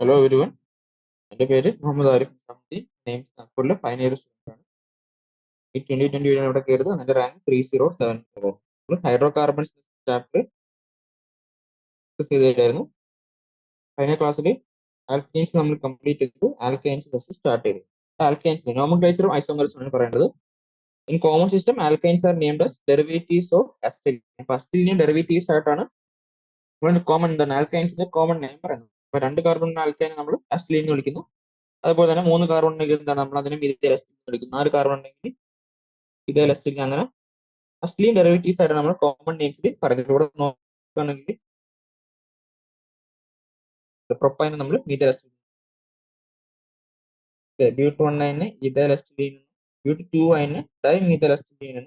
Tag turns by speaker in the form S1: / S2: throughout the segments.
S1: Hello everyone, എൻ്റെ പേര് Muhammad Arif Hamdi. Name നാഗ്പൂരിലെ ഫൈനൽ ഇയർ സ്റ്റുഡൻ്റ് ആണ്. ഈ 2020 ഇവിടെ കയറുന്നത്. അതിന്റെ rank 3074. Hydrocarbons chapter discuss ചെയ്തിട്ടായിരുന്നു. കഴിഞ്ഞ ക്ലാസ്സിൽ ആൽക്കൈൻസ് നമ്മൾ കംപ്ലീറ്റ് ചെയ്തു. ആൽക്കൈൻസ് ഫസ്റ്റ് സ്റ്റാർട്ട് ചെയ്തു. ആൽക്കൈൻസ് നോമൻക്ലേച്ചറും ഐസോമേഴ്സും ആണ് പറയേണ്ടത്. In common system alkynes are named as derivatives of acetylene. അപ്പൊ അസിറ്റൈൻ ഡെറിവേറ്റീവ്സ് ആയിട്ടാണ് കോമൺ എന്താണ് ആൽക്കൈൻസിന്റെ കോമൺ നെയിം പറയുന്നത്. അപ്പൊ 2 കാർബൺ ആൽക്കൈൻ നമ്മൾ അസിറ്റൈൻ എന്ന് വിളിക്കുന്നു. അതുപോലെ തന്നെ 3 കാർബൺ ഉണ്ടെങ്കിൽ എന്താണ് നമ്മൾ അതിനെ മിഥൈൽ അസിറ്റൈൻ എന്ന് വിളിക്കുന്നു. 4 കാർബൺ ഉണ്ടെങ്കിൽ മിഥൈൽ അസിറ്റൈൻ. അങ്ങനെ അസിറ്റൈൻ ഡെറിവേറ്റീവ്സ് ആയിട്ട് നമ്മൾ കോമൺ നെയിംസിൽ പറയുന്നത്. ഇവിടെ നോക്കുകയാണെങ്കിൽ പ്രൊപ്പൈൻ നമ്മൾ methyl acetylene, but 1 ethyl acetylene, but 2 dimethyl acetylene.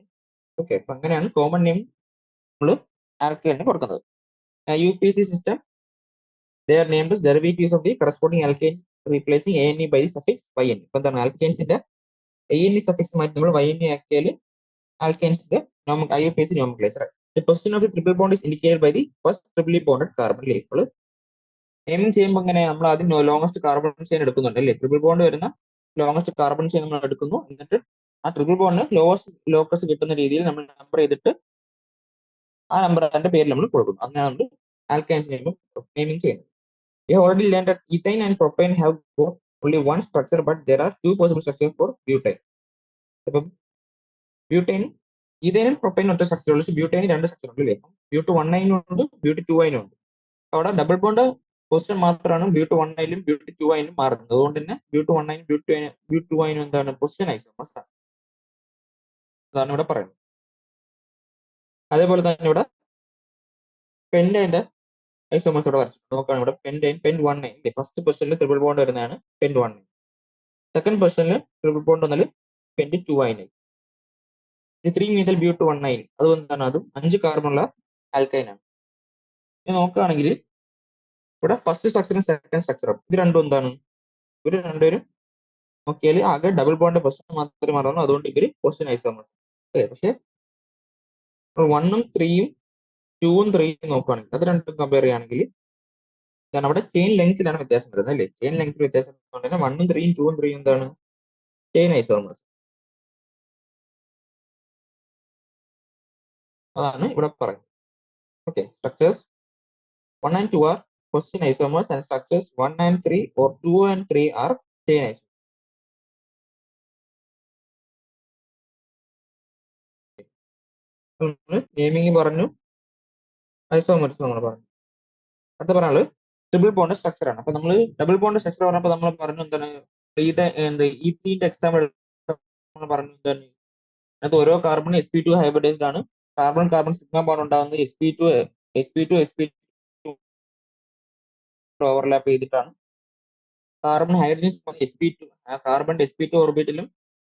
S1: Okay, അപ്പൊ അങ്ങനെയാണ് കോമൺ നെയിം നമ്മൾ ആൽക്കൈലിന് കൊടുക്കുന്നത്. UPC system, they are named as derivatives of the corresponding alkanes replacing ANE by the suffix YN. ഇപ്പൊ എന്താണ് ആൽക്കൈൻസിന്റെ ANE സഫിക്സ് മാറ്റി നമ്മൾ YNE ആക്കിയാൽ ആൽക്കൈൻസിന്റെ IUPAC nomenclature. The position of the triple bond is indicated by the first triply bonded carbon. ഇപ്പോൾ naming ചെയ്യുമ്പോൾ ഇങ്ങനെ നമ്മൾ ആദ്യം ലോങ്ങസ്റ്റ് കാർബൺ ചെയിൻ എടുക്കുന്നുണ്ട് അല്ലേ. ട്രിപ്പിൾ ബോണ്ട് വരുന്ന ലോങ്ങസ്റ്റ് കാർബൺ ചെയിൻ നമ്മൾ എടുക്കുന്നു. എന്നിട്ട് ആ ട്രിപ്പിൾ ബോണ്ടിന് ലോവസ്റ്റ് ലോക്കസ് കിട്ടുന്ന രീതിയിൽ നമ്മൾ നമ്പർ ചെയ്തിട്ട് ആ നമ്പർ അതിന്റെ പേരിൽ നമ്മൾ കൊടുക്കുന്നു. അങ്ങനെയാണ് നമ്മൾ ആൽക്കൈൻസ് നെയിമിംഗ് ചെയ്യുന്നത്. We have already learned that ethane and propane have got only one structure, but there are 2 possible structures for butane. അപ്പം ബ്യൂട്ടൈൻ ഈതേനും പ്രൊപ്പൈനും ഒറ്റ സ്ട്രക്ചർ ഉള്ളൂ. ബ്യൂട്ടൈന് 2 സ്ട്രക്ചർ ഉണ്ട് അല്ലേ. ബ്യൂട്ട് 1 ഉണ്ട്, ബ്യൂട്ട് 2 ഉണ്ട്. അവിടെ ഡബിൾ ബോണ്ട് പൊസിഷൻ മാത്രമാണ് ബ്യൂട്ട് 1 ബ്യൂട്ട് 2 മാറുന്നത്. അതുകൊണ്ട് തന്നെ ബ്യൂട്ട് 1 ബ്യൂട്ട് 2 എന്താണ് പൊസിഷൻ ഐസോമേഴ്സ് ആണ്. അതാണ് ഇവിടെ പറയുന്നത്. അതേപോലെ തന്നെ ഇവിടെ പെൻഡൈന്റെ ഐസോമേഴ്സ് ഇവിടെ വരച്ചു നോക്കുകയാണ്. ഇവിടെ പെൻ 1 ഫസ്റ്റ് പൊസിഷനിൽ ട്രിപ്പിൾ ബോണ്ട് വരുന്നതാണ് പെൻ 1. സെക്കൻഡ് പൊസിഷനിൽ ട്രിപ്പിൾ ബോണ്ട് വന്നാൽ പെൻ 2 3 മീതൽ ബ്യൂട്ട് 1 അതുകൊണ്ടാണ് അതും 5 കാർബണുള്ള ആൽക്കൈൻ ആണ്. ഇത് നോക്കുകയാണെങ്കിൽ ഇവിടെ ഫസ്റ്റ് സ്ട്രക്ചറും സെക്കൻഡ് സ്ട്രക്ചറും ഇത് രണ്ടും എന്താണ്, ഇവർ രണ്ടുപേരും നോക്കിയാൽ ആകെ ഡബിൾ ബോണ്ട് പൊസിഷൻ മാത്രമേ മാറുന്നു. അതുകൊണ്ട് ഇവര് പൊസിഷൻ ഐസോമേഴ്സ്. പക്ഷെ 1ഉം 3ഉം 2ഉം 3ഉം നോക്കുകയാണെങ്കിൽ അത് രണ്ടും കമ്പയർ ചെയ്യുകയാണെങ്കിൽ അവിടെ ചെയിൻ ലെങ്ത്തിലാണ് വ്യത്യാസം വരുന്നത് അല്ലേ. ചെയിൻ ലെങ്ത്തിൽ വ്യത്യാസം കൊണ്ട് തന്നെ 1ഉം 3ഉം 2ഉം 3ഉം എന്താണ് ചെയിൻ ഐസോമേഴ്സ്. അതാണ് ഇവിടെ പറയുന്നത്. Okay, structures 1 and 2 are position isomers and structures 1 and 3 or 2 and 3 are chain isomers. Naming പറഞ്ഞു, ഐസോമേഴ്സ് നമ്മൾ പറഞ്ഞു. അടുത്ത പറഞ്ഞാൽ ട്രിപ്പിൾ ബോണ്ട് സ്ട്രക്ചർ ആണ്. അപ്പൊ നമ്മൾ ഡബിൾ ബോണ്ട് സ്ട്രക്ചർ പറഞ്ഞപ്പോൾ നമ്മൾ പറഞ്ഞു എന്താണ് ഈത്തിന്റെ എക്സാമ്പിൾ നമ്മൾ പറഞ്ഞു എന്താണ് അതിനകത്ത് ഓരോ കാർബൺ sp2 ഹൈബ്രിഡൈസ്ഡ് ആണ്. കാർബൺ കാർബൺ സിഗ്മ ബോണ്ട് ഉണ്ടാകുന്നത് sp2 ഓവർലാപ്പ് ചെയ്തിട്ടാണ്. Carbon hydrogen sp2 carbon sp2 ഓർബിറ്റിലും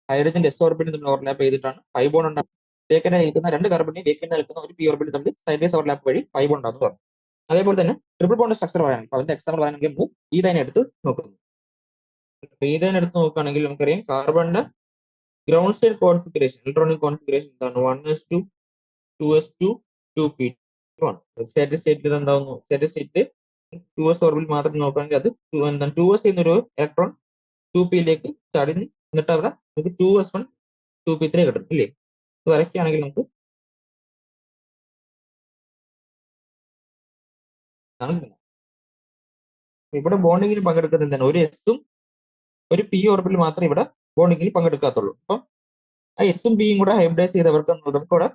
S1: ഹൈഡ്രജൻ s ഓർബിറ്റിലും തമ്മിൽ ഓവർലാപ്പ് ചെയ്തിട്ടാണ് 5 ബോണ്ട് ഉണ്ടാകുന്നത്. വേക്കന്റ് നിൽക്കുന്ന 2 കാർബണിനെ വേക്കന്റ് നിൽക്കുന്ന ഒരു p ഓർബിറ്റ് തമ്മിൽ സൈഡ്വേസ് ഓവർലാപ്പ് വഴി 5 ബോണ്ട് ഉണ്ടാകുന്നു പറഞ്ഞു. അതേപോലെ തന്നെ ട്രിപ്പിൾ ബോണ്ട് സ്ട്രക്ചർ പറയാൻ അതിന്റെ എക്സാമ്പിൾ പറയാനെങ്കിൽ നമുക്ക് ഈതൈനെ എടുത്ത് നോക്കുന്നു. ഈതൈനെ എടുത്ത് നോക്കുകയാണെങ്കിൽ നമുക്കറിയാം കാർബണിന്റെ ground state configuration electronic configuration എന്താണ് 1s2 2s2 2p1. സ്റ്റേറ്റ് സ്റ്റേറ്റിൽ എന്താവുന്നു, സ്റ്റേറ്റ് സ്റ്റേറ്റ് 2s ഓർബിറ്റ് മാത്രം നോക്കുകയാണെങ്കിൽ അത് 2s എന്നൊരു ഇലക്ട്രോൺ 2p ചാടി എന്നിട്ട് അവിടെ നമുക്ക് 2s1 2p3 കിട്ടും ഇല്ലേ. ഇത് വരയ്ക്കുകയാണെങ്കിൽ നമുക്ക് ഇവിടെ ബോണ്ടിങ്ങിൽ പങ്കെടുക്കുന്നത് എന്താണ്, ഒരു എസും ഒരു പി ഓർബിറ്റിൽ മാത്രമേ ഇവിടെ ബോണ്ടിങ്ങിൽ പങ്കെടുക്കാത്തുള്ളൂ. അപ്പം ആ എസും പിയും കൂടെ ഹൈബ്രിഡൈസ് ചെയ്തവർക്ക് നമുക്ക് ഇവിടെ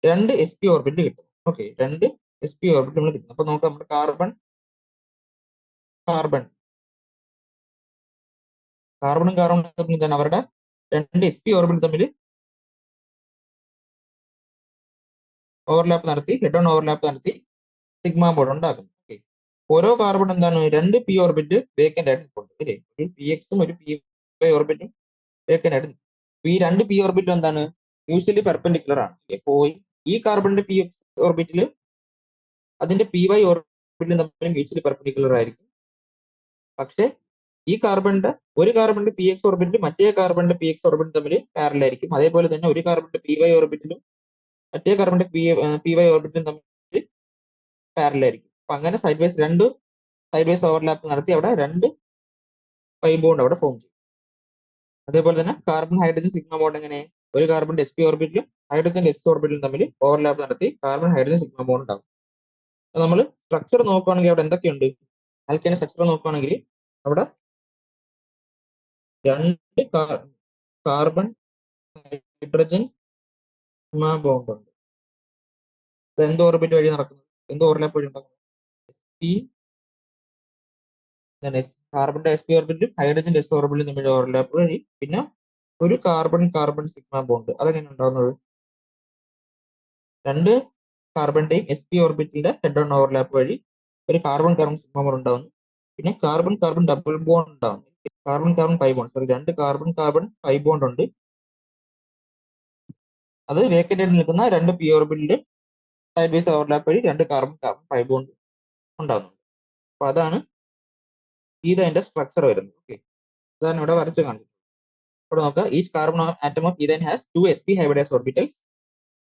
S1: 2 sp ഓർബിറ്റ് കിട്ടും. ഓക്കെ, 2 sp ഓർബിറ്റ് നമ്മൾ കിട്ടും. അപ്പൊ നമുക്ക് നമ്മുടെ കാർബണും കാർബണും തമ്മിൽ എന്താണ് അവരുടെ 2 sp ഓർബിറ്റ് തമ്മിൽ ഓവർലാപ്പ് നടത്തി ഹെഡ് ഓൺ ഓവർലാപ്പ് നടത്തി സിഗ്മ ബോണ്ട് ഉണ്ടാക്കുന്നു. ഓക്കെ, ഓരോ കാർബൺ എന്താണ് 2 p ഓർബിറ്റ് വേക്കന്റ് ആയിട്ട് നിൽപ്പുണ്ട് അല്ലേ. ഒരു pxഉം ഒരു py ഓർബിറ്റും വേക്കന്റ് ആയിട്ട് നിൽക്കും. ഈ 2 p ഓർബിറ്റ് എന്താണ് യൂഷ്വലി പെർപെൻഡിക്കുലർ ആണ്. അപ്പോൾ ഈ കാർബണിന്റെ p ഓർബിറ്റിൽ അതിന്റെ py ഓർബിറ്റിൽ തമ്മിൽ മ്യൂച്വലി പെർപെൻഡിക്കുലർ ആയിരിക്കും. പക്ഷെ ഈ ഒരു കാർബണിന്റെ px ഓർബിറ്റിൽ മറ്റേ കാർബണിന്റെ px ഓർബിറ്റ് തമ്മിൽ പാരലൽ ആയിരിക്കും. അതേപോലെ തന്നെ ഒരു കാർബണിന്റെ py ഓർബിറ്റിലും മറ്റേ കാർബണിന്റെ py ഓർബിറ്റും തമ്മിൽ പാരലൽ ആയിരിക്കും. അപ്പൊ അങ്ങനെ side vice 2 side vice overlap നടത്തി അവിടെ 2 പൈ ബോണ്ട് അവിടെ ഫോം ചെയ്യും. അതേപോലെ തന്നെ കാർബൺ ഹൈഡ്രജൻ സിഗ്മ ബോണ്ട് എങ്ങനെ, ഒരു കാർബണിന്റെ sp ഓർബിറ്റിലും ഹൈഡ്രജന്റെ s ഓർബിറ്റിലും തമ്മിൽ ഓവർലാപ്പ് നടത്തി കാർബൺ ഹൈഡ്രജൻ സിഗ്മ ബോണ്ട് ഉണ്ടാവും. നമ്മൾ സ്ട്രക്ചർ നോക്കുകയാണെങ്കിൽ അവിടെ എന്തൊക്കെയുണ്ട്, ആൽക്കൈന്റെ സ്ട്രക്ചർ നോക്കുകയാണെങ്കിൽ അവിടെ 2 കാർബൺ ഹൈഡ്രജൻ സിഗ്മ ബോണ്ട് ഉണ്ട്. അത് എന്ത് ഓർബിറ്റ് വഴി നടക്കുന്നത്, എന്ത് ഓവർലാപ്പ് വഴി ഉണ്ടാക്കുന്നത്, കാർബണിന്റെ sp ഓർബിറ്റിലും ഹൈഡ്രജന്റെ s ഓർബിറ്റിലും തമ്മിൽ ഓവർലാപ്പ് വഴി. പിന്നെ ഒരു കാർബൺ കാർബൺ സിഗ്മ ബോണ്ട് അതെങ്ങനെ ഉണ്ടാവുന്നത്, 2 കാർബണിന്റെയും sp ഓർബിറ്റിന്റെ ഹെഡ് ഓൺ ഓവർലാപ്പ് വഴി ഒരു കാർബൺ കാർബൺ സിഗ്മ ബോണ്ട് ഉണ്ടാവുന്നു. പിന്നെ കാർബൺ കാർബൺ ഡബിൾ ബോണ്ട് ഉണ്ടാവുന്നു. Carbon carbon pi bond, sorry 2 carbon carbon pi bond ഉണ്ട്. അത് വേക്കന്റ് ആയിട്ട് നിൽക്കുന്ന 2 p ഓർബിറ്റിന്റെ സൈഡ് വൈസ് ഓവർലാപ്പ് വഴി 2 കാർബൺ കാർബൺ പൈ ബോണ്ട് ഉണ്ടാവുന്നുണ്ട്. അപ്പൊ അതാണ് ഇതിന്റെ സ്ട്രക്ചർ വരുന്നത്. ഓക്കെ, അതാണ് ഇവിടെ വരച്ച് കാണിച്ചത്. ഇവിടെ നോക്കുക, each carbon atom of ethyne has 2 sp hybridized orbitals.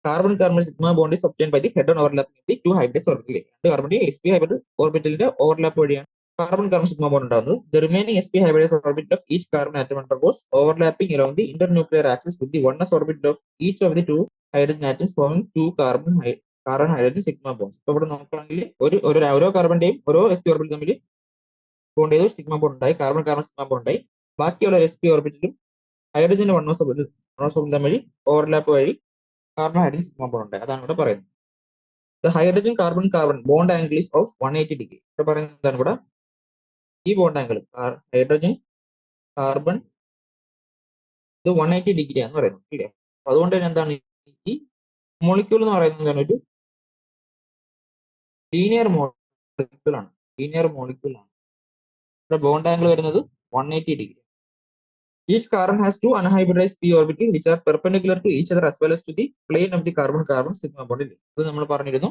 S1: Carbon carbon sigma bond is obtained by the head on overlapping the 2 hybridized orbitals. 2 കാർബണിന്റെ sp hybrid ഓർബിറ്റലിന്റെ ഓവർലാപ്പ് വഴിയാണ് കാർബൺ കാർബൺ സിഗ്മ ബോണ്ട് ഉണ്ടാകുന്നത്. The remaining sp hybridized orbital of each carbon atom undergoes overlapping around the internuclear axis with the 1s orbital of each of the 2 hydrogen atoms forming 2 carbon hydrogen sigma bonds. അപ്പോൾ ഇവിടെ നോക്കുകയാണെങ്കിൽ ഓരോ കാർബണിന്റെയും ഓരോ sp orbital തമ്മിൽ bond ചെയ്ത് sigma bond ഉണ്ടായി, carbon carbon sigma bond ഉണ്ടായി. ബാക്കിയുള്ള sp ഓർബിറ്റലും ഹൈഡ്രജന്റെ 1s ഓർബിറ്റൽ തമ്മിൽ ഓവർലാപ്പ് വഴി കാർബൺ ഹൈഡ്രജൻ സിഗ്മ ബോണ്ട് ഉണ്ടായി. അതാണ് ഇവിടെ പറയുന്നത്. The hydrogen carbon carbon bond angle is of 180 degree. ഇവിടെ പറയുന്നത് എന്താണ്, ഇവിടെ ഈ ബോണ്ട് ആംഗിൾ ഹൈഡ്രജൻ കാർബൺ ഇത് 180 ഡിഗ്രി ആണെന്ന് പറയുന്നത്. ഇല്ലേ, അതുകൊണ്ട് തന്നെ എന്താണ് ഈ മോളിക്യൂൾ എന്ന് പറയുന്നത് എന്താണ്, ഒരു ലീനിയർ മോളിക്യൂൾ ആണ്. ലീനിയർ മോളിക്യൂൾ ആണ്. ഇവിടെ ബോണ്ട് ആംഗിൾ വരുന്നത് 180 degree. Each carbon has 2 unhybridized p orbitals which are perpendicular to each other as well as to the plane of the carbon carbon sigma bond. ഇത് നമ്മൾ പറഞ്ഞിരുന്നു.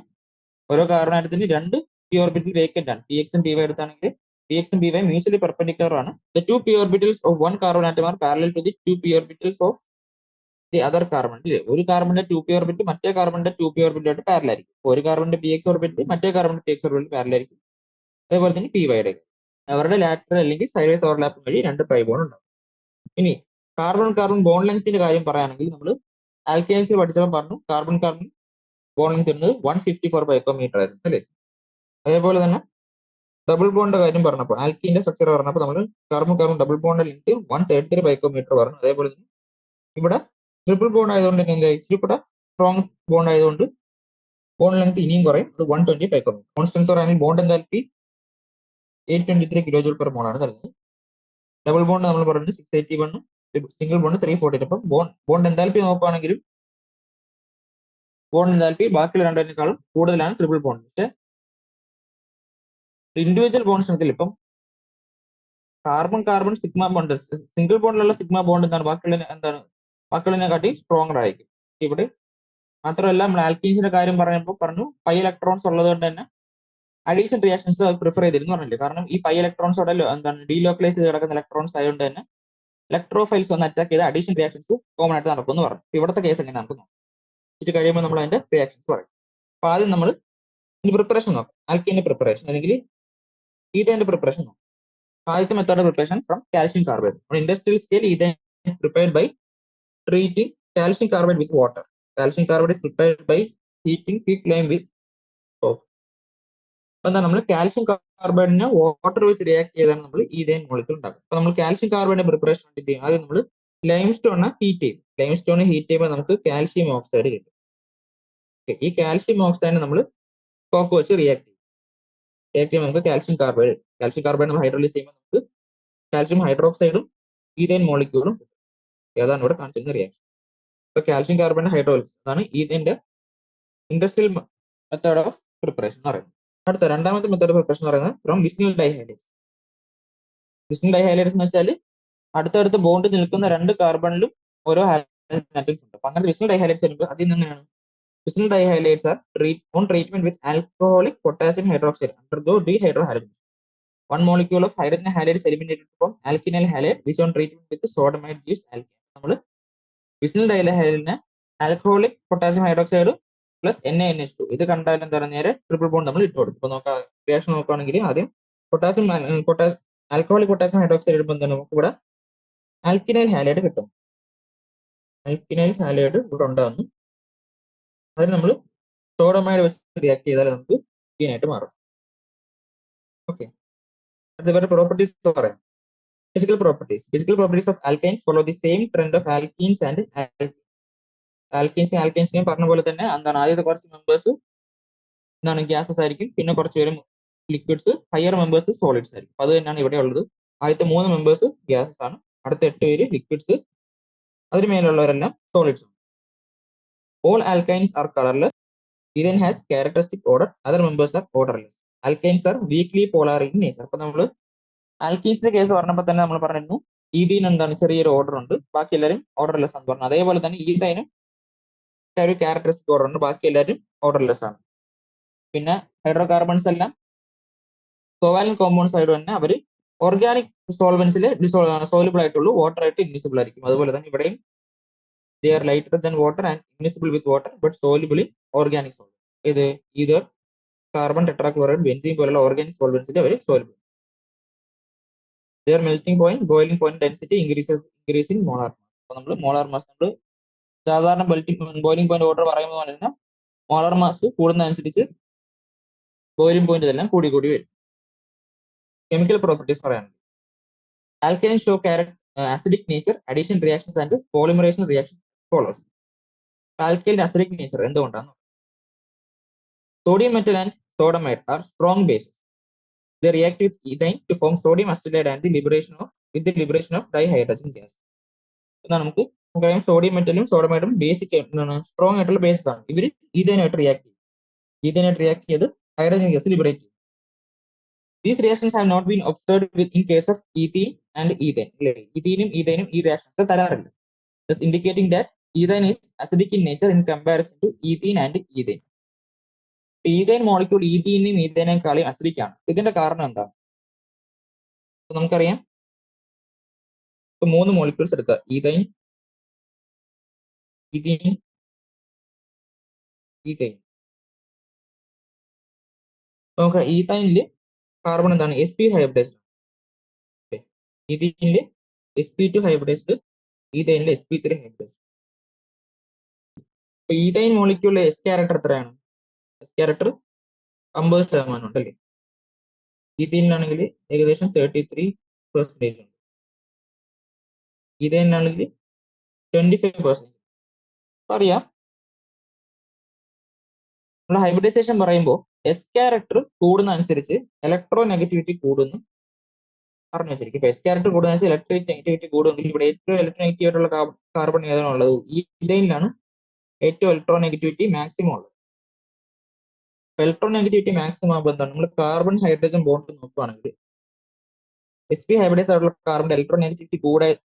S1: ഓരോ carbon ആറ്റത്തിന് 2 p orbital vacant ആണ്. px ഉം py എടുത്താണെങ്കിൽ px ഉം py mutually perpendicular ആണ്. The 2 p orbitals of one carbon atom are parallel to the 2 p orbitals of the other carbon. ഒരു കാർബണിന്റെ 2 p orbit മറ്റേ കാർബണിന്റെ 2 p ഓർബിറ്റുമായിട്ട് പാരലൽ ആയിരിക്കും. ഒരു കാർബണിന്റെ px orbit മറ്റേ കാർബണിന്റെ px orbit parallel ആയിരിക്കും. അതേപോലെ തന്നെ py യുടെ അവരുടെ ലാറ്ററൽ അല്ലെങ്കിൽ സൈഡ് വൈസ് ഓവർലാപ്പ് വഴി 2 പൈ ബോണ്ട് ഉണ്ടാവും. ഇനി കാർബൺ കാർബൺ ബോണ്ട് ലെങ്ത്തിന്റെ കാര്യം പറയുകയാണെങ്കിൽ നമ്മൾ ആൽക്കൈൻസിൽ പഠിച്ചപ്പോൾ പറഞ്ഞു കാർബൺ കാർബൺ ബോണ്ട് ലെങ്ത് വരുന്നത് 154 പൈക്കോമീറ്റർ ആയിരുന്നു അല്ലേ. അതേപോലെ തന്നെ ഡബിൾ ബോണ്ട് കാര്യം പറഞ്ഞപ്പോൾ ആൽക്കീന്റെ സ്ട്രക്ചർ പറഞ്ഞപ്പോൾ നമ്മൾ carbon carbon double bond length 133 picometre പറഞ്ഞു. അതേപോലെ തന്നെ ഇവിടെ ട്രിപ്പിൾ ബോണ്ട് ആയതുകൊണ്ട് തന്നെ എന്താ ഇച്ചിരി കൂടെ സ്ട്രോങ് ബോണ്ട് ആയതുകൊണ്ട് ബോണ്ട് ലെങ്ത് ഇനിയും കുറയും. അത് 120 പൈക്കോമീറ്റർ. ബോണ്ട് സ്ട്രെങ്ത് പറയുകയാണെങ്കിൽ bond എന്താൽപ്പി 823 kilo joule per mole ആണ് തരുന്നത്. ഡബിൾ ബോണ്ട് നമ്മൾ പറഞ്ഞത് 681, സിംഗിൾ ബോണ്ട് 340. അപ്പം ബോണ്ട് എന്താൽപ്പി നോക്കുകയാണെങ്കിലും ബോണ്ട് എന്താൽപ്പി ബാക്കിയുള്ള രണ്ടിനേക്കാളും കൂടുതലാണ് ട്രിപ്പിൾ ബോണ്ട്. പക്ഷെ ഇൻഡിവിജ്വൽ ബോണ്ട് സ്ട്രെങ്ത്തിൽ ഇപ്പം carbon carbon sigma bond single ബോണ്ടിലുള്ള സിഗ്മ ബോണ്ട് എന്താണ് ബാക്കിയുള്ളതിനെക്കാട്ടി സ്ട്രോങ്ങർ ആയിരിക്കും. ഇവിടെ മാത്രമല്ല നമ്മൾ ആൽക്കീൻസിന്റെ കാര്യം പറയുമ്പോൾ പറഞ്ഞു പൈ ഇലക്ട്രോൺസ് ഉള്ളത് കൊണ്ട് തന്നെ അഡീഷൻ റിയാക്ഷൻസ് പ്രിഫർ ചെയ്തിരുന്നു പറഞ്ഞില്ലേ. കാരണം ഈ പൈ ഇലക്ട്രോൺസ് എന്താണ് ഡീലോക്കലൈസ് ചെയ്ത് കിടക്കുന്ന ഇലക്ട്രോൺസ് ആയതുകൊണ്ട് തന്നെ ഇലക്ട്രോഫൈൽസ് വന്ന് അറ്റാക്ക് ചെയ്ത അഡീഷൻ റിയാക്ഷൻസ് കോമൺ ആയിട്ട് നടക്കുമെന്ന് പറഞ്ഞു. ഇവിടുത്തെ കേസ് എങ്ങനെ നടക്കുന്നു ഇത് കഴിയുമ്പോൾ നമ്മൾ അതിന്റെ റിയാക്ഷൻസ് പറയും. അപ്പൊ ആദ്യം നമ്മൾ പ്രിപ്പറേഷൻ നോക്കാം. ആൽക്കീന്റെ പ്രിപ്പറേഷൻ അല്ലെങ്കിൽ ഈഥേന്റെ പ്രിപ്പറേഷൻ നോക്കാം. ആദ്യത്തെ method preparation from calcium carbide. On industrial scale, ethane is prepared by treating calcium carbide with water. Calcium carbide is prepared by heating quicklime with soap. എന്താ നമ്മൾ കാൽഷ്യം കാർബൈഡിനെ വാട്ടർ വെച്ച് react ചെയ്താണ് നമ്മൾ ethane molecule ഉണ്ടാക്കുക. അപ്പൊ നമ്മൾ calcium കാർബൈഡിന്റെ preparation വേണ്ടി ആദ്യം നമ്മൾ ലൈംസ്റ്റോൺ ഹീറ്റ് ചെയ്യും. ലൈംസ്റ്റോൺ ഹീറ്റ് ചെയ്യുമ്പോൾ നമുക്ക് കാൽഷ്യം ഓക്സൈഡ് കിട്ടും. ഈ കാൽഷ്യം ഓക്സൈഡിനെ നമ്മൾ കോക്ക് വെച്ച് റിയാക്ട് ചെയ്യുമ്പോൾ നമുക്ക് കാൽഷ്യം കാർബൈഡ് നമ്മൾ ഹൈഡ്രോലൈസ് ചെയ്യുമ്പോൾ നമുക്ക് കാൽഷ്യം ഹൈഡ്രോക്സൈഡും ഈഥേൻ മോളിക്യൂളും കിട്ടും. ഏതാണ് ഇവിടെ കാണിച്ചിരുന്ന റിയാക്ഷൻ. ഇപ്പൊ കാൽഷ്യം കാർബൈഡ് ഹൈഡ്രോളിസിസ് അതാണ് ഈഥേന്റെ ഇൻഡസ്ട്രിയൽ മെത്തേഡ് ഓഫ് പ്രിപ്പറേഷൻ എന്ന് പറയുന്നത്. അടുത്ത രണ്ടാമത്തെ മെത്തേഡ് പ്രിപ്പറേഷൻ എന്ന് പറയുന്നത് ഫ്രം വിസിനൽ ഡൈഹൈഡ്രേറ്റ്സ്. വിസിനൽ ഡൈഹൈഡ്രേറ്റ്സ് എന്ന് വെച്ചാൽ അടുത്തടുത്ത് ബോണ്ട് നിൽക്കുന്ന 2 കാർബണിലും ഓരോ ആറ്റംസ് ഉണ്ട്. അപ്പൊ അങ്ങനെ വിസിനൽ ഡൈഹൈഡ്രേറ്റ്സ് വരുമ്പോൾ അതിൽ നിന്നാണ് vicinal dihydrates are on treatment with alcoholic potassium hydroxide undergo dehydrohalation. One molecule of hydrogen halide is eliminated from alkynyl halide which on treatment with sodamide gives alkane. നമ്മൾ vicinal ഡൈഹൈഡ്രേറ്റിനെ alcoholic potassium hydroxide plus NaNH2 ഇത് കണ്ടാൽ എന്താണ് നേരെ triple bond നമ്മൾ ഇട്ട് കൊടുക്കും. ഇപ്പൊ നോക്കാം റിയാക്ഷൻ നോക്കുകയാണെങ്കിൽ ആദ്യം പൊട്ടാസ്യം ആൽക്കഹോളിക് പൊട്ടാസ്യം ഹൈഡ്രോക്സൈഡ് ഇടുമ്പോൾ എന്താണ് നമുക്ക് ഇവിടെ ആൽക്കിനൈൽ ഹാലൈഡ് കിട്ടും. ആൽക്കിനൈൽ ഹാലൈഡ് ഇവിടെ ഉണ്ടാകുന്നു. അതിന് നമ്മൾ സോഡമൈഡ് വെച്ച് റിയാക്ട് ചെയ്താൽ നമുക്ക് കീനായിട്ട് മാറും. ഓക്കെ, അതുപോലെ പ്രോപ്പർട്ടീസ് പറയാം. Physical properties. Physical properties of alkynes follow the same trend of alkenes and alkenes പറഞ്ഞ പോലെ തന്നെ എന്താണ് ആദ്യത്തെ കുറച്ച് മെമ്പേഴ്സ് എന്താണ് ഗ്യാസസ് ആയിരിക്കും, പിന്നെ കുറച്ച് പേരും ലിക്വിഡ്സ്, ഹയർ മെമ്പേഴ്സ് സോളിഡ്സ് ആയിരിക്കും. അത് തന്നെയാണ് ഇവിടെ ഉള്ളത്. ആദ്യത്തെ 3 മെമ്പേഴ്സ് ഗ്യാസസ് ആണ്, അടുത്ത 8 പേര് ലിക്വിഡ്സ്, അതിന് മേലുള്ളവരെല്ലാം solids. All alkynes are colorless. Ethane has characteristic odor. Other members are odorless. Alkynes are weakly polar in nature. അപ്പൊ നമ്മൾ ആൽക്കീൻസിന്റെ കേസ് പറഞ്ഞപ്പോൾ തന്നെ നമ്മൾ പറഞ്ഞിരുന്നു ഈഥീൻ എന്താണ് ചെറിയൊരു ഓർഡർ ഉണ്ട്, ബാക്കി എല്ലാവരും ഓർഡർലെസ് എന്ന് പറഞ്ഞു. അതേപോലെ തന്നെ ഈഥൈനും ഒരു ക്യാരക്ടറിസ്റ്റിക് ഓർഡർ ഉണ്ട്, ബാക്കി എല്ലാവരും ഓർഡർലെസ് ആണ്. പിന്നെ ഹൈഡ്രോ കാർബൺസ് എല്ലാം കോവാലന്റ് കോമ്പൗണ്ട്സ് ആയിട്ട് തന്നെ അവർ ഓർഗാനിക് സോൾവെന്റ്സിൽ സോലുബിൾ ആയിട്ടുള്ളൂ, വാട്ടർ ആയിട്ട് ഇൻവിസിബിൾ ആയിരിക്കും. അതുപോലെ തന്നെ ഇവിടെയും they are lighter than water and immiscible with water but soluble in organic solvents. ഇത് either കാർബൺ ടെട്രാക്ലോറൈഡ്, ബെൻസീൻ പോലുള്ള ഓർഗാനിക് സോൾവെന്റ്സിൽ അവർ soluble. Their melting point, boiling point density increase in molar mass. അപ്പോൾ നമ്മൾ മോളാർ മാസ് നമ്മൾ സാധാരണ boiling point order പറയുമ്പോൾ തന്നെ മോളാർ മാസ് കൂടുന്നതനുസരിച്ച് ബോയിലിംഗ് പോയിന്റ് എല്ലാം കൂടി കൂടി വരും. കെമിക്കൽ പ്രോപ്പർട്ടീസ് പറയാനുണ്ട്. Alkynes show acidic nature, addition reactions and polymerization reaction follows. ആൽക്കൈലിന്റെ അസിഡിക് നേച്ചർ എന്തുകൊണ്ടാണ്? Sodium metal and sodamide are strong bases. They react with ethane to form sodium acetate and the liberation of dihydrogen gas. എന്നാൽ നമുക്കറിയാം sodium മെറ്റലും സോഡമൈഡും basic strong ആയിട്ടുള്ള base ആണ്. ഇവർ ഈഥേനായിട്ട് react ചെയ്ത് hydrogen gas liberate ചെയ്യും. These reactions have not been observed in case of ethene and ethane. ഈഥീനും ഈഥേനും ഈ reactions തരാറില്ല. Thus indicating that ethane is acidic in nature in comparison to ethene and ethane. Ethyne molecule ഈഥീനും ഈഥേനേക്കാളും acidic ആണ്. ഇതിന്റെ കാരണം എന്താണ്? നമുക്കറിയാം, ഇപ്പൊ 3 മോളിക്യൂൾസ് എടുക്കുക, ഈഥൈൻ, ഈഥീൻ, ഈഥൈൻ. നമുക്ക് ഈഥൈനില് കാർബൺ എന്താണ് sp ഹൈബ്രിഡൈസ്ഡ്, ഈഥീനില് sp2 ഹൈബ്രിഡൈസ്ഡ്, ഈഥൈനില് sp3 ഹൈബ്രിഡൈസ്ഡ്. ഇപ്പൊ ഈഥൈൻ മോളിക്യൂളിലെ എസ് ക്യാരക്ടർ എത്രയാണ്? എസ് ക്യാരക്ടർ 50% ഉണ്ടല്ലേ. ഈഥീനിലാണെങ്കിൽ ഏകദേശം 33% ഉണ്ട്. ഈഥൈനിലാണെങ്കിൽ 25%. അറിയാം, നമ്മൾ ഹൈബ്രിഡൈസേഷൻ പറയുമ്പോൾ എസ് ക്യാരക്ടർ കൂടുന്ന അനുസരിച്ച് ഇലക്ട്രോ നെഗറ്റിവിറ്റി കൂടുന്നു പറഞ്ഞു വെച്ചിരിക്കും. ഇപ്പൊ എസ് ക്യാരക്ടർ കൂടുന്ന അനുസരിച്ച് ഇലക്ട്രിക് നെഗറ്റിവിറ്റി കൂടുമെങ്കിൽ ഇവിടെ ഏറ്റവും ഇലക്ട്രോ നെഗറ്റീവ് ആയിട്ടുള്ള കാർബൺ ഏതാണ് ഉള്ളത്? ഈ ഈഥൈനിലാണ് ഏറ്റവും ഇലക്ട്രോ നെഗറ്റിവിറ്റി മാക്സിമം ഉള്ളത്. ഇലക്ട്രോ നെഗറ്റിവിറ്റി മാക്സിമം ആകുമ്പോൾ എന്താണ്, നമ്മൾ കാർബൺ ഹൈഡ്രജൻ ബോണ്ട് നോക്കുകയാണെങ്കിൽ sp ഹൈബ്രിഡൈസ് ആയിട്ടുള്ള കാർബണിന്റെ ഇലക്ട്രോ നെഗറ്റിവിറ്റി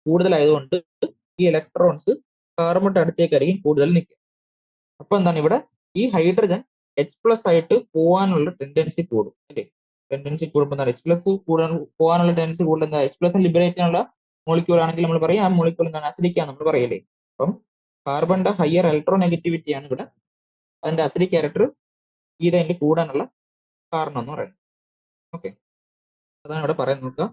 S1: കൂടുതലായതുകൊണ്ട് ഈ ഇലക്ട്രോൺസ് കാർബണിന്റെ അടുത്തേക്കായിരിക്കും കൂടുതൽ നിൽക്കുക. അപ്പൊ എന്താണ് ഇവിടെ ഈ ഹൈഡ്രജൻ H+ ആയിട്ട് പോകാനുള്ള ടെൻഡൻസി കൂടും അല്ലേ. ടെൻഡൻസി കൂടുമ്പോൾ H+ പോകാനുള്ള ടെൻഡൻസി കൂടുതൽ എന്താ, H+ ലിബറേറ്റ് ചെയ്യാനുള്ള മോളിക്യൂൾ ആണെങ്കിൽ നമ്മൾ പറയും ആ മോളിക്യൂൾ എന്താണ് അസിഡിക് നമ്മൾ പറയല്ലേ. അപ്പം കാർബണിന്റെ ഹയർ ഇലക്ട്രോ നെഗറ്റിവിറ്റി ആണ് ഇവിടെ അതിന്റെ അസിഡിക് ക്യാരക്ടർ ഈഥൈനിൽ കൂടാനുള്ള കാരണം എന്ന് പറയുന്നത്. ഓക്കെ, അതാണ് ഇവിടെ പറയാൻ നോക്കുക.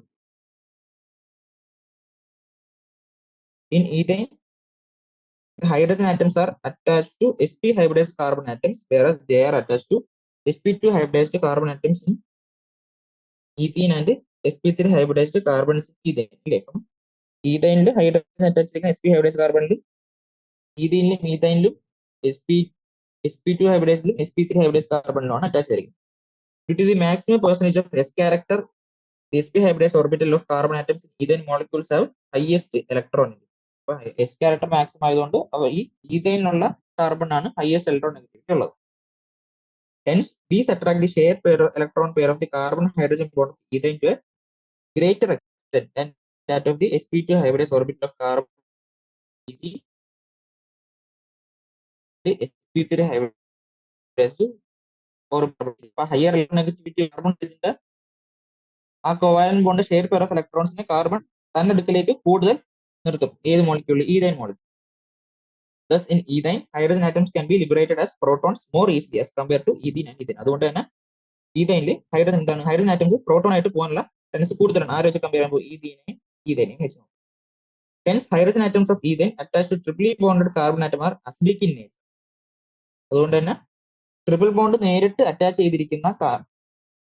S1: In ethane, the hydrogen atoms are attached to sp hybridized carbon atoms, whereas they are attached to sp2 hybridized carbon atoms in ethene and sp3 hybridized carbons in ethane. അല്ലേ, അപ്പം ഈഥൈനിൽ ഹൈഡ്രജൻ അറ്റാച്ച് ചെയ്യുന്ന sp hybridized കാർബണിലും ഈഥീനിലും മീഥൈനിലും sp2 hybridized sp3 hybridized കാർബണിലുമാണ് attach ചെയ്തിരിക്കുന്നത്. Due to the maximum percentage of s character, the sp hybridized orbital of carbon atoms in ethane molecules have highest electron. S character maximum ആയതുകൊണ്ട് ഈ ഈഥൈനിലുള്ള carbon ആണ് highest electron negativity ഉള്ളത്. Hence, these attract the shared electron pair of the carbon hydrogen bond of ethane to a greater extent than that of the sp2 hybridized orbital of carbon. The sp3 hybridized orbital higher electron negativity carbon ആ covalent bond share pair of ഇലക്ട്രോൺസിനെ carbon തന്നെ അടുക്കലേക്ക് കൂടുതൽ നിർത്തും. ഏത് molecule? Ethyne molecule. Thus, in ethane, hydrogen atoms can be liberated as protons more easily as compared to ethene and ethane. അതുകൊണ്ട് തന്നെ ഈതൈനിൽ hydrogen എന്താണ്, ഹൈഡ്രജൻ ആറ്റംസ് പ്രോട്ടോൺ ആയിട്ട് പോകാനുള്ള ടെൻസ് കൂടുതലാണ്. ആരെ വെച്ച് കമ്പയർ ചെയ്യുമ്പോൾ ഈതേനെയും വെച്ച് നോക്കാം. Hence, hydrogen atoms of ethane attached to triply bonded carbon atom are acidic in nature. അതുകൊണ്ട് തന്നെ ട്രിപ്പിൾ ബോണ്ട് നേരിട്ട് അറ്റാച്ച് ചെയ്തിരിക്കുന്ന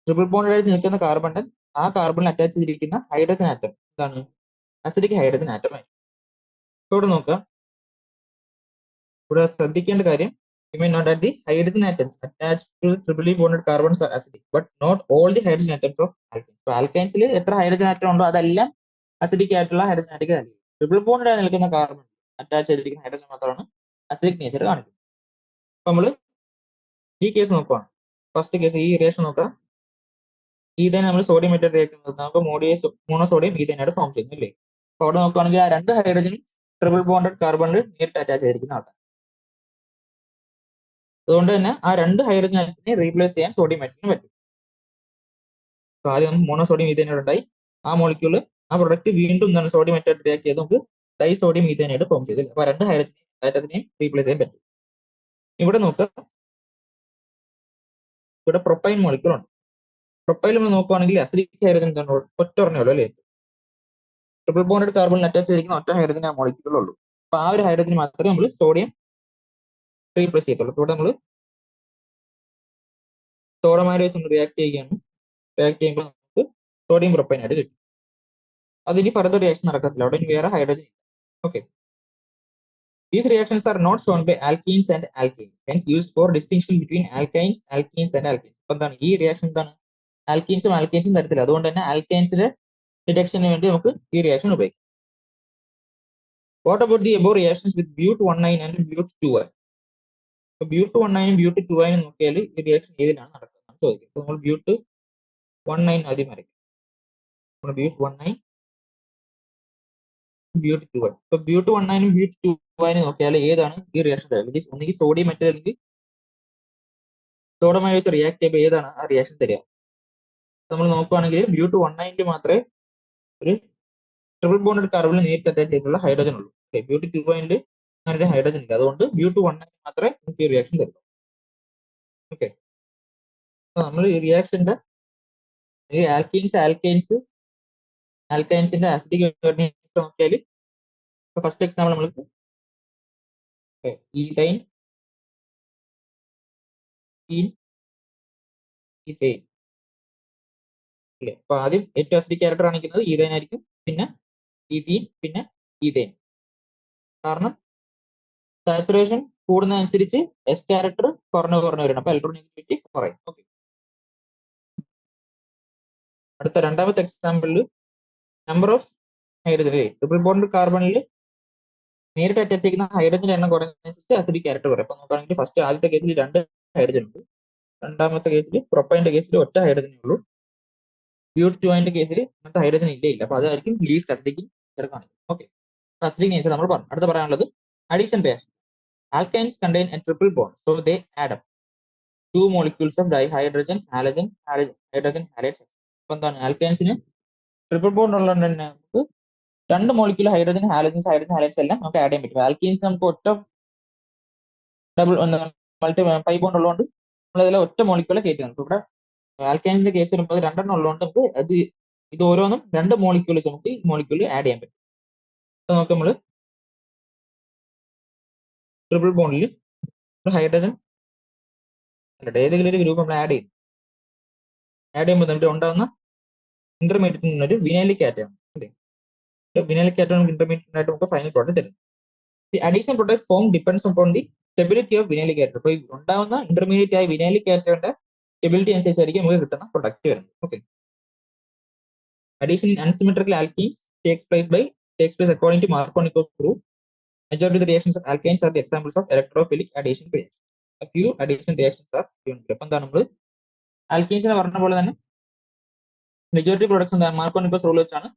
S1: ട്രിപ്പിൾ ബോണ്ട് ആയിട്ട് നിൽക്കുന്ന കാർബണിൽ ആ കാർബണിൽ അറ്റാച്ച് ചെയ്തിരിക്കുന്ന ഹൈഡ്രജൻ ആറ്റം എന്താണ്, അസിഡിക് ഹൈഡ്രജൻ ആറ്റം ആയി. ഇവിടെ നോക്കുക, ഇവിടെ ശ്രദ്ധിക്കേണ്ട കാര്യം, you may note that the hydrogen atoms attached to triply bonded carbons are acidic, but not all the hydrogen atoms of alkenes. So alkenes എത്ര ഹൈഡ്രജൻ ആറ്റം ഉണ്ടോ അതെല്ലാം അസിഡിക് ആയിട്ടുള്ള ഹൈഡ്രജൻ ആറ്റിക് ആയിരിക്കും. ട്രിപ്പിൾ ബോണ്ടിൽ നിൽക്കുന്ന കാർബൺ അറ്റാച്ച് ചെയ്തിരിക്കുന്ന hydrogen മാത്രമാണ് acidic nature കാണിക്കുന്നത്. അപ്പൊ നമ്മള് ഈ കേസ് നോക്കുവാണ്, ഫസ്റ്റ് കേസ് ഈ റിയാക്ഷൻ നോക്കുക. ഈതേൻ നമ്മൾ സോഡിയം മെറ്റൽ റിയാക്ഷൻ നമുക്ക് മോണോസോഡിയം ഈതേനായിട്ട് ഫോം ചെയ്യുന്നു അല്ലേ. അപ്പൊ അവിടെ നോക്കുകയാണെങ്കിൽ ആ രണ്ട് ഹൈഡ്രജനും ട്രിപ്പിൾ ബോണ്ടഡ് കാർബണിൽ നേരിട്ട് അറ്റാച്ച് ചെയ്തിരിക്കുന്ന ആൾക്കാർ. അതുകൊണ്ട് തന്നെ ആ രണ്ട് ഹൈഡ്രജൻ ആറ്റത്തിനെ റീപ്ലേസ് ചെയ്യാൻ സോഡിയം മെറ്റലിന് പറ്റും. അപ്പൊ ആദ്യം മോണോസോഡിയം ഈതേനോട് ഉണ്ടായി, ആ മോളിക്യൂള് ആ പ്രൊഡക്റ്റ് വീണ്ടും എന്താണ് സോഡിയം മെറ്റൽ റിയാക്ട് ചെയ്ത് നമുക്ക് ഡൈസോഡിയം ഈതേനായിട്ട് ഫോം ചെയ്തു. അപ്പൊ രണ്ട് ഹൈഡ്രജൻ ആറ്റത്തിനെയും റീപ്ലേസ് ചെയ്യാൻ പറ്റും. ഇവിടെ നോക്കുക, ഇവിടെ പ്രൊപ്പൈൻ മോളിക്യൂൾ ഉണ്ട്. പ്രൊപ്പൈൽ നമ്മൾ നോക്കുവാണെങ്കിൽ അസിഡിക് ഹൈഡ്രജൻ എന്താണ് ഒറ്റ ഒരെണ്ണയുള്ളൂ അല്ലേ. ട്രിപ്പിൾ ബോണ്ടഡ് കാർബണിൽ അറ്റാച്ച് ചെയ്തിരിക്കുന്ന ഒറ്റ ഹൈഡ്രജൻ ആ മോളിക്യൂൾ ഉള്ളൂ. അപ്പൊ ആ ഒരു ഹൈഡ്രജൻ മാത്രമേ നമ്മൾ സോഡിയം റീപ്ലേസ് ചെയ്യത്തുള്ളൂ. ഇവിടെ നമ്മൾ സോഡമായി വെച്ച് റിയാക്ട് ചെയ്യുകയാണ്. റിയാക്ട് ചെയ്യുമ്പോൾ നമുക്ക് സോഡിയം പ്രൊപ്പൈൻ ആയിട്ട് കിട്ടും. അതിന് ഫർദർ റിയാക്ഷൻ നടക്കത്തില്ല, അവിടെ വേറെ ഹൈഡ്രജൻ ഇല്ല. Okay, these reactions are not shown by alkenes and alkanes, hence used for distinction between alkenes and alkanes. അപ്പൊ എന്താണ് ഈ റിയാക്ഷൻ എന്താണ്, ആൽക്കീൻസും ആൽക്കേൻസും തരത്തില്ല. അതുകൊണ്ട് തന്നെ ആൽക്കേൻസിന്റെ ഡിറ്റക്ഷന് വേണ്ടി നമുക്ക് ഈ റിയാക്ഷൻ ഉപയോഗിക്കാം. What about the above reactions with but19 and but2i? അപ്പൊ but19 but2i നോക്കിയാൽ ഈ റിയാക്ഷൻ ഏതിലാണ് നടക്കുന്നത് ചോദിക്കും. അപ്പൊ നമ്മൾ but19 ആദ്യം വരയ്ക്കും. but19 but2i. അപ്പൊ but19 but2i നോക്കിയാൽ ഏതാണ് ഈ റിയാക്ഷൻ തരിക, ഒന്നുകിൽ സോഡിയം മെറ്റൽ അല്ലെങ്കിൽ സോഡമായി വെച്ച് റിയാക്ട് ചെയ്യുമ്പോൾ ഏതാണ് ആ റിയാക്ഷൻ തരിക. നമ്മൾ നോക്കുകയാണെങ്കിൽ but19 മാത്രമേ ഒരു ട്രിപ്പിൾ ബോണ്ടഡ് കാർബണിൽ നേരിട്ട് അറ്റാച്ച് ചെയ്തിട്ടുള്ള ഹൈഡ്രജൻ ഉള്ളൂ. but2i അങ്ങനെ ഹൈഡ്രജൻ ഇല്ല. അതുകൊണ്ട് but19 മാത്രമേ നമുക്ക് ഈ റിയാക്ഷൻ തരുള്ളൂ. ഓക്കെ, നമ്മൾ ഈ റിയാക്ഷന്റെ ഈ ആൽക്കൈൻസിന്റെ ആസിഡിക് നോക്കിയാൽ ഫസ്റ്റ് എക്സാമ്പിൾ നമ്മൾക്ക് ഈതൈൻ ഈതൈൻ അല്ലേ. അപ്പൊ ആദ്യം ഏറ്റവും അസിഡിക് ക്യാരക്ടർ കാണിക്കുന്നത് ഈതൈൻ ആയിരിക്കും, പിന്നെ ഈതീൻ, പിന്നെ ഈതൈൻ. കാരണം സാച്ചുറേഷൻ കൂടുന്നതനുസരിച്ച് എസ് ക്യാരക്ടർ കുറഞ്ഞു വരണം. അപ്പൊ ഇലക്ട്രോനെഗറ്റിവിറ്റി കുറയും. ഓക്കെ, അടുത്ത രണ്ടാമത്തെ എക്സാമ്പിളിൽ number of hydrogen triple bond കാർബണിൽ നേരിട്ട് അറ്റാച്ച് ചെയ്യുന്ന ഹൈഡ്രജന്റെ എണ്ണം കുറഞ്ഞതനുസരിച്ച് അസിഡിക് ക്യാരക്ടർ കുറയും. അപ്പൊ നോക്കുകയാണെങ്കിൽ ഫസ്റ്റ് ആദ്യത്തെ കേസിൽ രണ്ട് ഹൈഡ്രജൻ ഉണ്ട്, രണ്ടാമത്തെ കേസിൽ പ്രൊപ്പൈന്റെ കേസിൽ ഒറ്റ ഹൈഡ്രജനേ ഉള്ളൂ, but2iന്റെ കേസിൽ അങ്ങനത്തെ ഹൈഡ്രജൻ ഇല്ല. അപ്പൊ അതായിരിക്കും ലീസ്റ്റ് അസിഡിക് കാണിക്കും. ഓക്കെ, അസിഡിക് നേച്ചർ നമ്മൾ പറഞ്ഞു. അടുത്ത പറയാനുള്ളത് addition reaction. Alkynes contain a triple bond, so they add up 2 molecules of dihydrogen, hydrogen halides. അപ്പൊ എന്താണ് ആൽക്കൈൻസിന് ട്രിപ്പിൾ ബോണ്ട് ഉള്ളതുകൊണ്ട് തന്നെ നമുക്ക് രണ്ട് മോളിക്യൂൾ ഹൈഡ്രജൻ ഹാലൈഡ്സ് എല്ലാം നമുക്ക് ആഡ് ചെയ്യാൻ പറ്റും. ആൽക്കീൻസ് നമുക്ക് ഒറ്റ പൈ ബോണ്ട് ഉള്ളതുകൊണ്ട് നമ്മൾ അതിലെ ഒറ്റ മോളിക്യൂളെ കയറ്റി നമുക്ക് ഇവിടെ ആൽക്കൈൻസിന്റെ കേസ് വരുമ്പോൾ രണ്ടെണ്ണം ഉള്ളതുകൊണ്ട് നമുക്ക് ഇത് ഓരോന്നും രണ്ട് മോളിക്യൂൾസ് നമുക്ക് ഈ മോളിക്യൂൾ ആഡ് ചെയ്യാൻ പറ്റും. അപ്പൊ നമുക്ക് നമ്മൾ ട്രിപ്പിൾ ബോണ്ടിൽ ഹൈഡ്രജൻ ഏതെങ്കിലും ഒരു ഗ്രൂപ്പ് നമ്മൾ ആഡ് ചെയ്യുമ്പോൾ നമുക്ക് ഉണ്ടാകുന്ന ഇന്റർമീഡിയറ്റിൽ നിന്നൊരു വിനൈലിക് ആറ്റം അല്ലേ. വിനൈലിക് ആറ്റം നമുക്ക് ഇന്റർമീഡിയറ്റ് ആയിട്ട് നമുക്ക് ഫൈനൽ പ്രോഡക്റ്റ് തരുന്നു. The additional product form depends upon the stability of vinylic atom. അപ്പൊ ഉണ്ടാകുന്ന ഇന്റർമീഡിയറ്റ് ആയ വിനൈലിക് ആറ്റത്തിന്റെ സ്റ്റെബിലിറ്റി അനുസരിച്ചായിരിക്കും നമുക്ക് കിട്ടുന്ന പ്രൊഡക്റ്റ് വരുന്നത്. Okay, addition in unsymmetrical alkenes takes place according to Markovnikov's rule. Majority of the reactions of alkanes are the examples of electrophilic addition reactions. A few addition reactions are given. അപ്പൊ എന്താണ് നമ്മൾ ആൽക്കീൻസിനെ പറഞ്ഞ പോലെ തന്നെ majority products എന്താണ് മാർക്കോനിക്കോസ് rule വെച്ചാണ്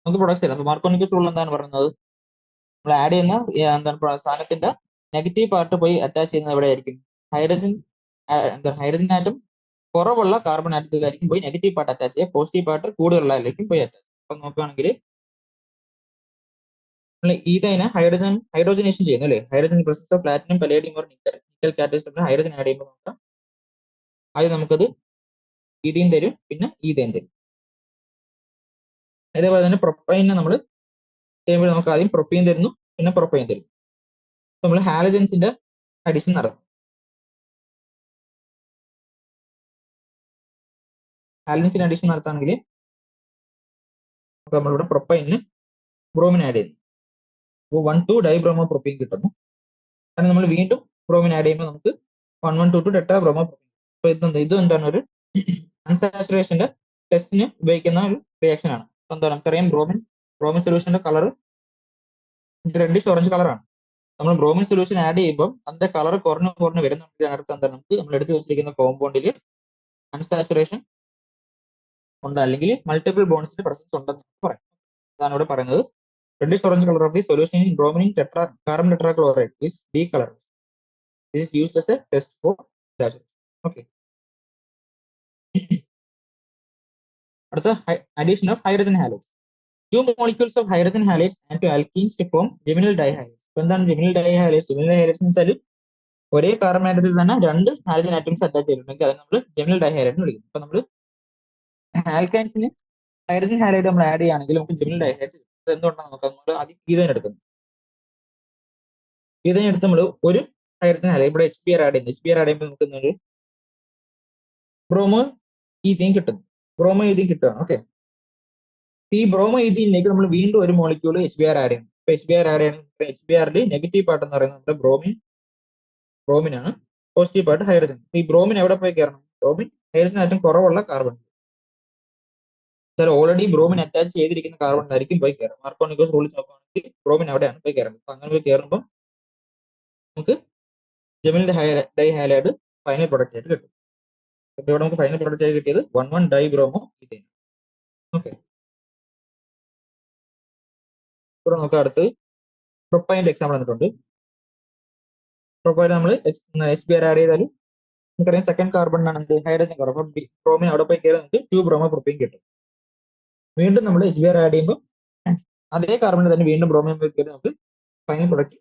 S1: നമുക്ക് products തരാം. അപ്പൊ മാർക്കോനിക്കോസ് റൂൾ എന്താണ് പറയുന്നത്, നമ്മൾ ആഡ് ചെയ്യുന്ന എന്താണ് സാധനത്തിന്റെ നെഗറ്റീവ് പാർട്ട് പോയി അറ്റാച്ച് ചെയ്യുന്നത് എവിടെയായിരിക്കും, ഹൈഡ്രജൻ ആറ്റം കുറവുള്ള കാർബൺ ആറ്റത്തിലായിരിക്കും പോയി നെഗറ്റീവ് പാർട്ട് അറ്റാച്ച് ചെയ്യുക, പോസിറ്റീവ് പാർട്ട് കൂടുതലുള്ളതിലേക്കും പോയി അറ്റാച്ച്. അപ്പൊ നോക്കുകയാണെങ്കിൽ നമ്മൾ ഈതൈനെ ഹൈഡ്രോജനേഷൻ ചെയ്യുന്നു അല്ലേ. Hydrogen presence of platinum, palladium or nickel catalyst hydrogen add ചെയ്യുമ്പോൾ നോക്കാം. ആദ്യം നമുക്കത് ഈഥീൻ തരും, പിന്നെ ഈഥേൻ തരും. അതേപോലെ തന്നെ പ്രൊപ്പൈനെ നമ്മൾ ചെയ്യുമ്പോൾ നമുക്ക് ആദ്യം പ്രൊപ്പീൻ തരുന്നു, പിന്നെ പ്രൊപ്പൈൻ തരും. നമ്മൾ ഹാലജൻസിന്റെ അഡീഷൻ നടത്തും. ഹാലജൻസിന്റെ അഡീഷൻ നടത്തുകയാണെങ്കിൽ നമ്മളിവിടെ പ്രൊപ്പൈനിന് ബ്രോമിൻ ആഡ് ചെയ്യുന്നു. അപ്പോൾ 1,2 ഡൈബ്രോമോ പ്രൊപ്പീൻ കിട്ടുന്നു. കാരണം നമ്മൾ വീണ്ടും ബ്രോമിൻ ആഡ് ചെയ്യുമ്പോൾ നമുക്ക് 1,1,2 ടെട്രാ ബ്രോമോ പ്രൊപ്പീൻ. അപ്പോൾ ഇത് എന്താണ്, ഒരു അൺസാച്ചുറേഷന്റെ ടെസ്റ്റിന് ഉപയോഗിക്കുന്ന ഒരു റിയാക്ഷൻ ആണ്. എന്താ നമുക്കറിയാം, ബ്രോമിൻ സൊല്യൂഷന്റെ കളർ റെഡിഷ് ഓറഞ്ച് കളറാണ്. നമ്മൾ ബ്രോമിൻ സൊല്യൂഷൻ ആഡ് ചെയ്യുമ്പോൾ അതിന്റെ കളർ കുറഞ്ഞ് വരുന്നുണ്ട്. അതിനർത്ഥം എന്താ, നമുക്ക് നമ്മൾ എടുത്തു വെച്ചിരിക്കുന്ന കോമ്പൗണ്ടിൽ അൺസാച്ചുറേഷൻ ഉണ്ട്, അല്ലെങ്കിൽ മൾട്ടിപ്പിൾ ബോൺസിന്റെ പ്രസൻസ് ഉണ്ടെന്ന് പറയാം. അതാണ് ഇവിടെ പറയുന്നത്. Reddish orange colour of the solution in bromine carbon tetrachloride is decolour. This is used as a test for saturation. Okay. അടുത്ത addition of hydrogen halides. 2 molecules of hydrogen halides and 2 alkenes to form geminal dihalides. എന്താണ് geminal dihalides? Geminal dihalides എന്ന് വെച്ചാൽ ഒരേ carbon ആറ്റത്തിൽ തന്നെ 2 halogen atoms attach ചെയ്തിട്ടുണ്ടെങ്കിൽ അത് നമ്മൾ geminal dihalides എന്ന് വിളിക്കും. അപ്പൊ നമ്മൾ ആൽക്കൈൻസിന് ഹൈഡ്രജൻ ഹാലൈഡ് നമ്മൾ ആഡ് ചെയ്യുകയാണെങ്കിൽ നമുക്ക് geminal dihalides കിട്ടും. അത് എന്തുകൊണ്ടാണ് നോക്കാം. നമ്മൾ ആദ്യം ഈഥേൻ എടുക്കുന്നു. ഈഥേൻ എടുത്ത് നമ്മൾ ഒരു ഹൈഡ്രജൻ ഹാലൈഡ് ഇവിടെ HBr ആഡ് ചെയ്യുന്നു. HBr ആഡ് ചെയ്യുമ്പോൾ നമുക്ക് ഒരു ബ്രോമോ ഈഥീൻ കിട്ടുന്നു. ബ്രോമോ ഈഥീൻ കിട്ടുകയാണ്. ഓക്കെ. ഈ ബ്രോമോ ഈഥീനിലേക്ക് നമ്മൾ വീണ്ടും ഒരു മോളിക്യൂൾ HBr ആഡ് ചെയ്യണം. ഇപ്പൊ HBr ആഡ് ചെയ്യണം. HBrൽ നെഗറ്റീവ് പാർട്ട് എന്ന് പറയുന്നത് നമ്മുടെ ബ്രോമിൻ ആണ്. Positive part hydrogen. ഈ ബ്രോമിൻ എവിടെ പോയി കയറണം? ബ്രോമിൻ ഹൈഡ്രജൻ ആറ്റം കുറവുള്ള കാർബൺ. ഓൾറെഡി ബ്രോമിൻ അറ്റാച്ച് ചെയ്തിരിക്കുന്ന കാർബൺ ആയിരിക്കും പോയി കയറും. മാർക്കോണിക്കോസ് റൂൾ നോക്കുകയാണെങ്കിൽ ബ്രോമിൻ അവിടെയാണ് പോയി കയറുന്നത്. അപ്പൊ അങ്ങനെ പോയി കയറുമ്പോൾ നമുക്ക് ജെമിനൽ ഡൈഹാലൈഡ് ഫൈനൽ പ്രൊഡക്റ്റ് ആയിട്ട് കിട്ടും. അപ്പൊ ഇവിടെ നമുക്ക് ഫൈനൽ പ്രൊഡക്റ്റ് ആയിട്ട് കിട്ടിയത് 1,1 ഡൈബ്രോമോ ഈഥേൻ. ഓക്കെ. ഇവിടെ നമുക്ക് അടുത്ത് പ്രൊപ്പൈൻ്റെ എക്സാമ്പിൾ തന്നിട്ടുണ്ട്. പ്രൊപ്പൈൻ നമ്മൾ HBr ആഡ് ചെയ്താൽ നമുക്കറിയാം സെക്കൻഡ് കാർബണിനാണ് എന്ത് ഹൈഡ്രജൻ കാർബൺ. അപ്പൊ ബ്രോമിൻ അവിടെ പോയി കയറി നമുക്ക് 2 ബ്രോമോ പ്രൊപ്പൈൻ കിട്ടും. വീണ്ടും നമ്മൾ HBr ആഡ് ചെയ്യുമ്പോൾ അതേ കാർബണിൽ തന്നെ വീണ്ടും ബ്രോമിൻ പോയി കയറി നമുക്ക് ഫൈനൽ പ്രൊഡക്റ്റ്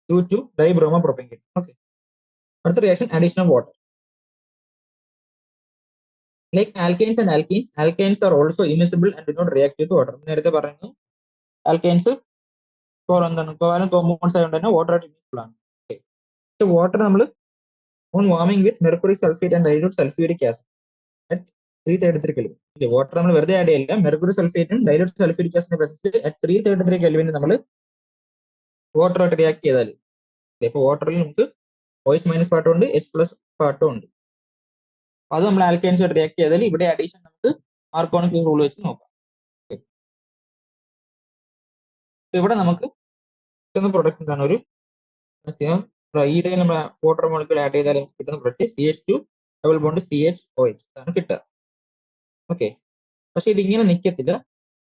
S1: 2 ഡൈബ്രോമോ പ്രൊപ്പൈൻ കിട്ടും. ഓക്കെ. അടുത്ത reaction addition of water. Like alkynes and alkynes are also immiscible and do not react with water. നേരത്തെ പറയുന്നു ആൽക്കൈൻസ് എന്താണ് കോവാലന്റ് കോമ്പൗണ്ട്സ് ആയതുകൊണ്ട് തന്നെ വാട്ടർ ആയിട്ട് ഇമിസിബിൾ ആണ്. വാട്ടർ നമ്മൾ on warming with mercury sulphate and dilute sulphuric acid at 333 kelvin. Water നമ്മൾ വെറുതെ ആഡ് ചെയ്യില്ല. മെർക്കുറി സൾഫേറ്റും ഡൈല്യൂട്ട് സൾഫ്യൂരിക് ആസിഡിന്റെ പ്രസൻസിൽ അറ്റ് 333 കെൽവിന് നമ്മൾ വാട്ടറുമായിട്ട് റിയാക്ട് ചെയ്താൽ, ഇപ്പൊ വാട്ടറിൽ നമുക്ക് OH- പാർട്ടും ഉണ്ട്, H+ പാർട്ടും ഉണ്ട്. അത് നമ്മൾ ആൽക്കൈൻസുമായിട്ട് റിയാക്ട് ചെയ്താൽ ഇവിടെ അഡീഷൻ നമുക്ക് മാർക്കോണിക് റൂൾ വെച്ച് നോക്കാം. ഇവിടെ നമുക്ക് കിട്ടുന്ന പ്രൊഡക്റ്റ് എന്താണ്, ഒരു ഈഥൈൽ നമ്മൾ വാട്ടർ മോളിക്യൂൾ ആഡ് ചെയ്താൽ കിട്ടുന്ന product CH2 double bond CHOH ആണ് കിട്ടുക. ഓക്കെ. പക്ഷെ ഇതിങ്ങനെ നിൽക്കത്തില്ല.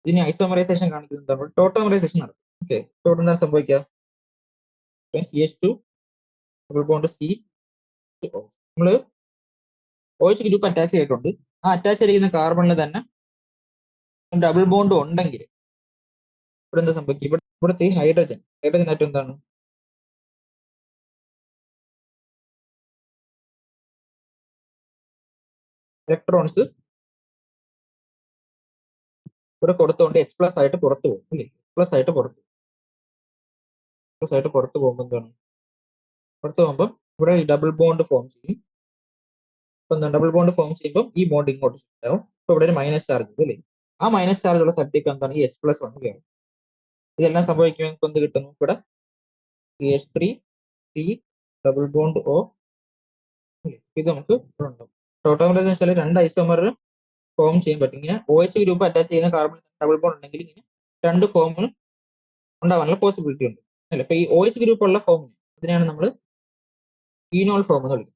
S1: ഇതിന് ഐസോമറൈസേഷൻ കാണിക്കുന്നത് ടോട്ടോമറൈസേഷൻ നടക്കും. ഓക്കെ. ഇവിടെ എന്താണ് സംഭവിക്കുക? CH2 ഡബിൾ ബോണ്ട് C നമ്മൾ OH ഗ്രൂപ്പ് അറ്റാച്ച് ചെയ്തിട്ടുണ്ട്. ആ അറ്റാച്ച് ചെയ്തിരിക്കുന്ന കാർബണിൽ തന്നെ ഡബിൾ ബോണ്ട് ഉണ്ടെങ്കിൽ ഇവിടെ എന്താ സംഭവിക്കുക? ഇവിടുത്തെ ഈ ഹൈഡ്രജൻ ആയിട്ട് എന്താണ് ഇലക്ട്രോൺസ് ഇവിടെ കൊടുത്തുകൊണ്ട് H+ ആയിട്ട് പുറത്തു പോകും. അല്ലേ? H+ ആയിട്ട് പുറത്തു പോകുമ്പോൾ എന്താണ്, പുറത്തു പോകുമ്പോൾ ഇവിടെ ഡബിൾ ബോണ്ട് ഫോം ചെയ്യും. ഇപ്പൊ എന്താ ഡബിൾ ബോണ്ട് ഫോം ചെയ്യുമ്പോൾ ഈ ബോണ്ട് ഇങ്ങോട്ട് ഉണ്ടാവും. ഇപ്പൊ ഇവിടെ ഒരു മൈനസ് ചാർജ് ഉണ്ട്, അല്ലേ? ആ മൈനസ് ചാർജ് ഉള്ള സ്ഥലത്തേക്ക് എന്താണ് ഈ H+ വന്ന് കയറും. ഇതെല്ലാം സംഭവിക്കുമ്പോൾ നമുക്ക് എന്ത് കിട്ടുന്നു? ഇവിടെ CH3 C double bond O. ഇത് നമുക്ക് ഇവിടെ ഉണ്ടാവും. ടോട്ടോമറൈസേഷൻ വെച്ചാൽ 2 ഐസോമർ ഫോം ചെയ്യാൻ പറ്റും. ഇങ്ങനെ OH ഗ്രൂപ്പ് അറ്റാച്ച് ചെയ്യുന്ന കാർബൺ ഡബിൾ ബോണ്ട് ഉണ്ടെങ്കിൽ ഇങ്ങനെ 2 ഫോമിന് ഉണ്ടാവാനുള്ള പോസിബിലിറ്റി ഉണ്ട്, അല്ലെ? ഇപ്പൊ ഈ OH ഗ്രൂപ്പ് ഉള്ള ഫോമിന് അതിനെയാണ് നമ്മൾ ഈനോൾ ഫോം എന്ന് വിളിക്കുന്നത്.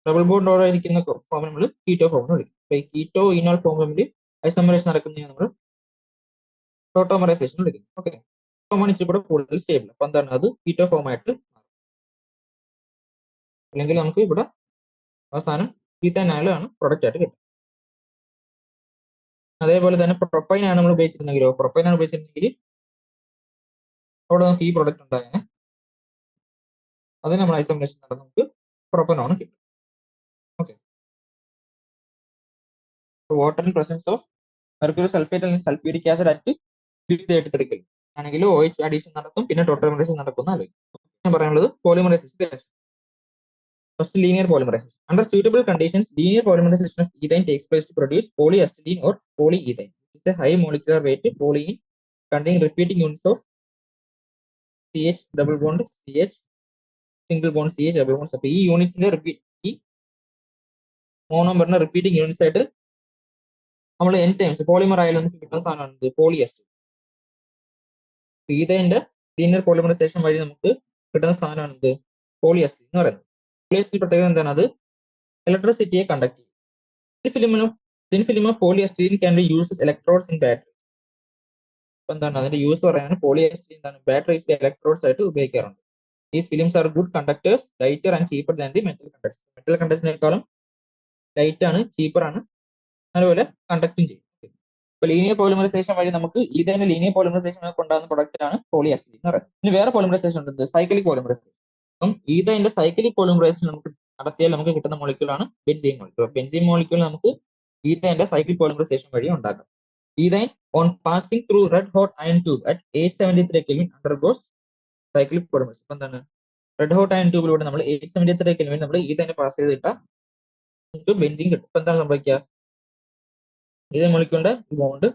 S1: ഡബിൾ ബോണ്ടോടെ ഇരിക്കുന്ന ഫോം നമ്മൾ കീറ്റോ ഫോം എന്ന് വിളിക്കും. അപ്പൊ ഈ കീറ്റോ ഈനോൾ ഫോം തമ്മിൽ ഐസോമറൈസേഷൻ നടക്കുന്നതിന് നമ്മൾ ടോട്ടോമറൈസേഷൻ വിളിക്കുന്നു. ഓക്കെ. ഫോമാണ് ഇച്ചിരി കൂടെ കൂടുതൽ സ്റ്റേബിൾ. അപ്പൊ എന്താണ്, അത് കീറ്റോ ഫോം ആയിട്ട് മാറും. അല്ലെങ്കിൽ നമുക്ക് ഇവിടെ അവസാനം ഈഥനാലാണ് പ്രൊഡക്റ്റ് ആയിട്ട് കിട്ടും. അതേപോലെ തന്നെ പ്രൊപ്പൈൻ ആണ് നമ്മൾ ഉപയോഗിച്ചിരുന്നെങ്കിലോ, അവിടെ നമുക്ക് ഈ പ്രൊഡക്റ്റ് ഉണ്ടായേനെ. അത് നമ്മൾ ഐസോമറൈസേഷൻ നടന്ന് നമുക്ക് പ്രൊപ്പനോൺ കിട്ടും. Okay. Water in presence of mercury sulphate അല്ലെങ്കിൽ സൾഫ്യൂരിക് ആസിഡ് അറ്റ് 333 ആണെങ്കിൽ OH അഡീഷൻ നടക്കും, പിന്നെ ടോട്ടറൈസേഷൻ നടക്കുന്ന ഞാൻ പറയാനുള്ളത് polymerisation. First linear polymerisation. Under suitable conditions, linear polymerization of ethane takes place to produce polyacetylene or polyethane. It's a high molecular weight polyene containing repeating units of CH double bond CH single bond CH double bond. അപ്പൊ ഈ യൂണിറ്റ്സിന്റെ ഈ മോണോമറിന്റെ repeating units ആയിട്ട് നമ്മൾ N times polymer ആയാലും നമുക്ക് കിട്ടുന്ന സാധനമാണ് പോളിഎസ്റ്റർ. ഈതേന്റെ linear polymerisation വഴി നമുക്ക് കിട്ടുന്ന സാധനമാണ് ഇത് പോളിഎസ്റ്റർ എന്ന് പറയുന്നത്. പോളിഎസ്റ്റർ പ്രത്യേകത എന്താണ്? അത് ഇലക്ട്രിസിറ്റിയെ കണ്ടക്ട് ചെയ്യും. Thin film of polyester can be used as electrodes in battery. അപ്പൊ എന്താണ് അതിന്റെ യൂസ് പറയാൻ പോളിഎസ്റ്റർ എന്താണ് ബാറ്ററീസിലെ ഇലക്ട്രോഡ്സ് ആയിട്ട് ഉപയോഗിക്കാറുണ്ട്. These films are good conductors, lighter and cheaper than the metal conductors. Metal കണ്ടക്ടേഴ്സിനേക്കാളും ലൈറ്റ് ആണ്, ചീപ്പർ ആണ്, അതുപോലെ കണ്ടക്ടും ചെയ്യും. ഇപ്പൊ ലീനിയർ പോളിമറൈസേഷൻ വഴി നമുക്ക് ഇതിന്റെ ലീനിയർ പോളിമറൈസേഷൻ കൊണ്ടുവന്ന പ്രൊഡക്റ്റ് ആണ് പോളിഎസ്റ്റർ എന്ന് പറയുന്നത്. ഇനി വേറെ പോളിമറൈസേഷൻ ഉണ്ട്, സൈക്ലിക് പോളിമറൈസേഷൻ. അപ്പം ഇതിന്റെ സൈക്ലിക് പോളിമറൈസേഷൻ നമുക്ക് നടത്തിയാൽ നമുക്ക് കിട്ടുന്ന മോളിക്യൂളാണ് ബെൻസീൻ മോളിക്യൂൾ. ബെൻസീൻ മോളിക്യൂൾ നമുക്ക് ഇതിന്റെ സൈക്ലിക് പോളിമറൈസേഷൻ വഴി ഉണ്ടാക്കാം. Ethane on passing through red hot iron tube at 873 Kelvin undergoes cyclic polymerization. ഇപ്പൊ എന്താണ് റെഡ് ഹോട്ട് അയൺ ട്യൂബിലൂടെ നമ്മൾ 873 Kelvin നമ്മൾ ഈതേനെ പാസ് ചെയ്തിട്ടാൽ നമുക്ക് ബെൻസീൻ കിട്ടും. ഇപ്പൊ എന്താണ് സംഭവിക്കുക? ഈതേ മോളിക്യൂളിന്റെ ബോണ്ട്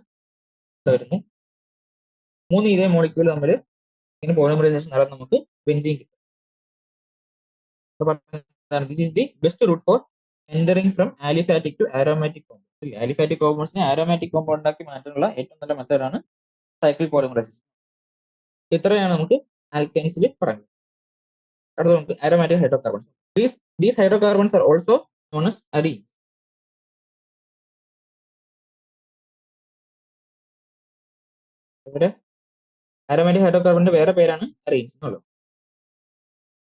S1: വരുന്നു, 3 ഈതേ മോളിക്യൂൾ തമ്മിൽ ഇങ്ങനെ പോളിമറൈസേഷൻ നടന്ന് നമുക്ക് ബെൻസീൻ കിട്ടും. This is the best route for entering from aliphatic to aromatic compounds. Aliphatic കോമ്പൗണ്ട്സിനെ ആരോമാറ്റിക് കോമ്പൗണ്ട് ആക്കി മാറ്റാനുള്ള ഏറ്റവും നല്ല മെത്തേഡാണ് സൈക്ലിക് പോളിമറൈസേഷൻ. ഇത്രയാണ് നമുക്ക് ആൽക്കൈൻസിൽ പറയുന്നത്. അടുത്ത നമുക്ക് aromatic hydrocarbons. These hydrocarbons are also known as arenes. ഇവിടെ aromatic hydrocarbonന്റെ വേറെ പേരാണ് arenes എന്നുള്ളത്.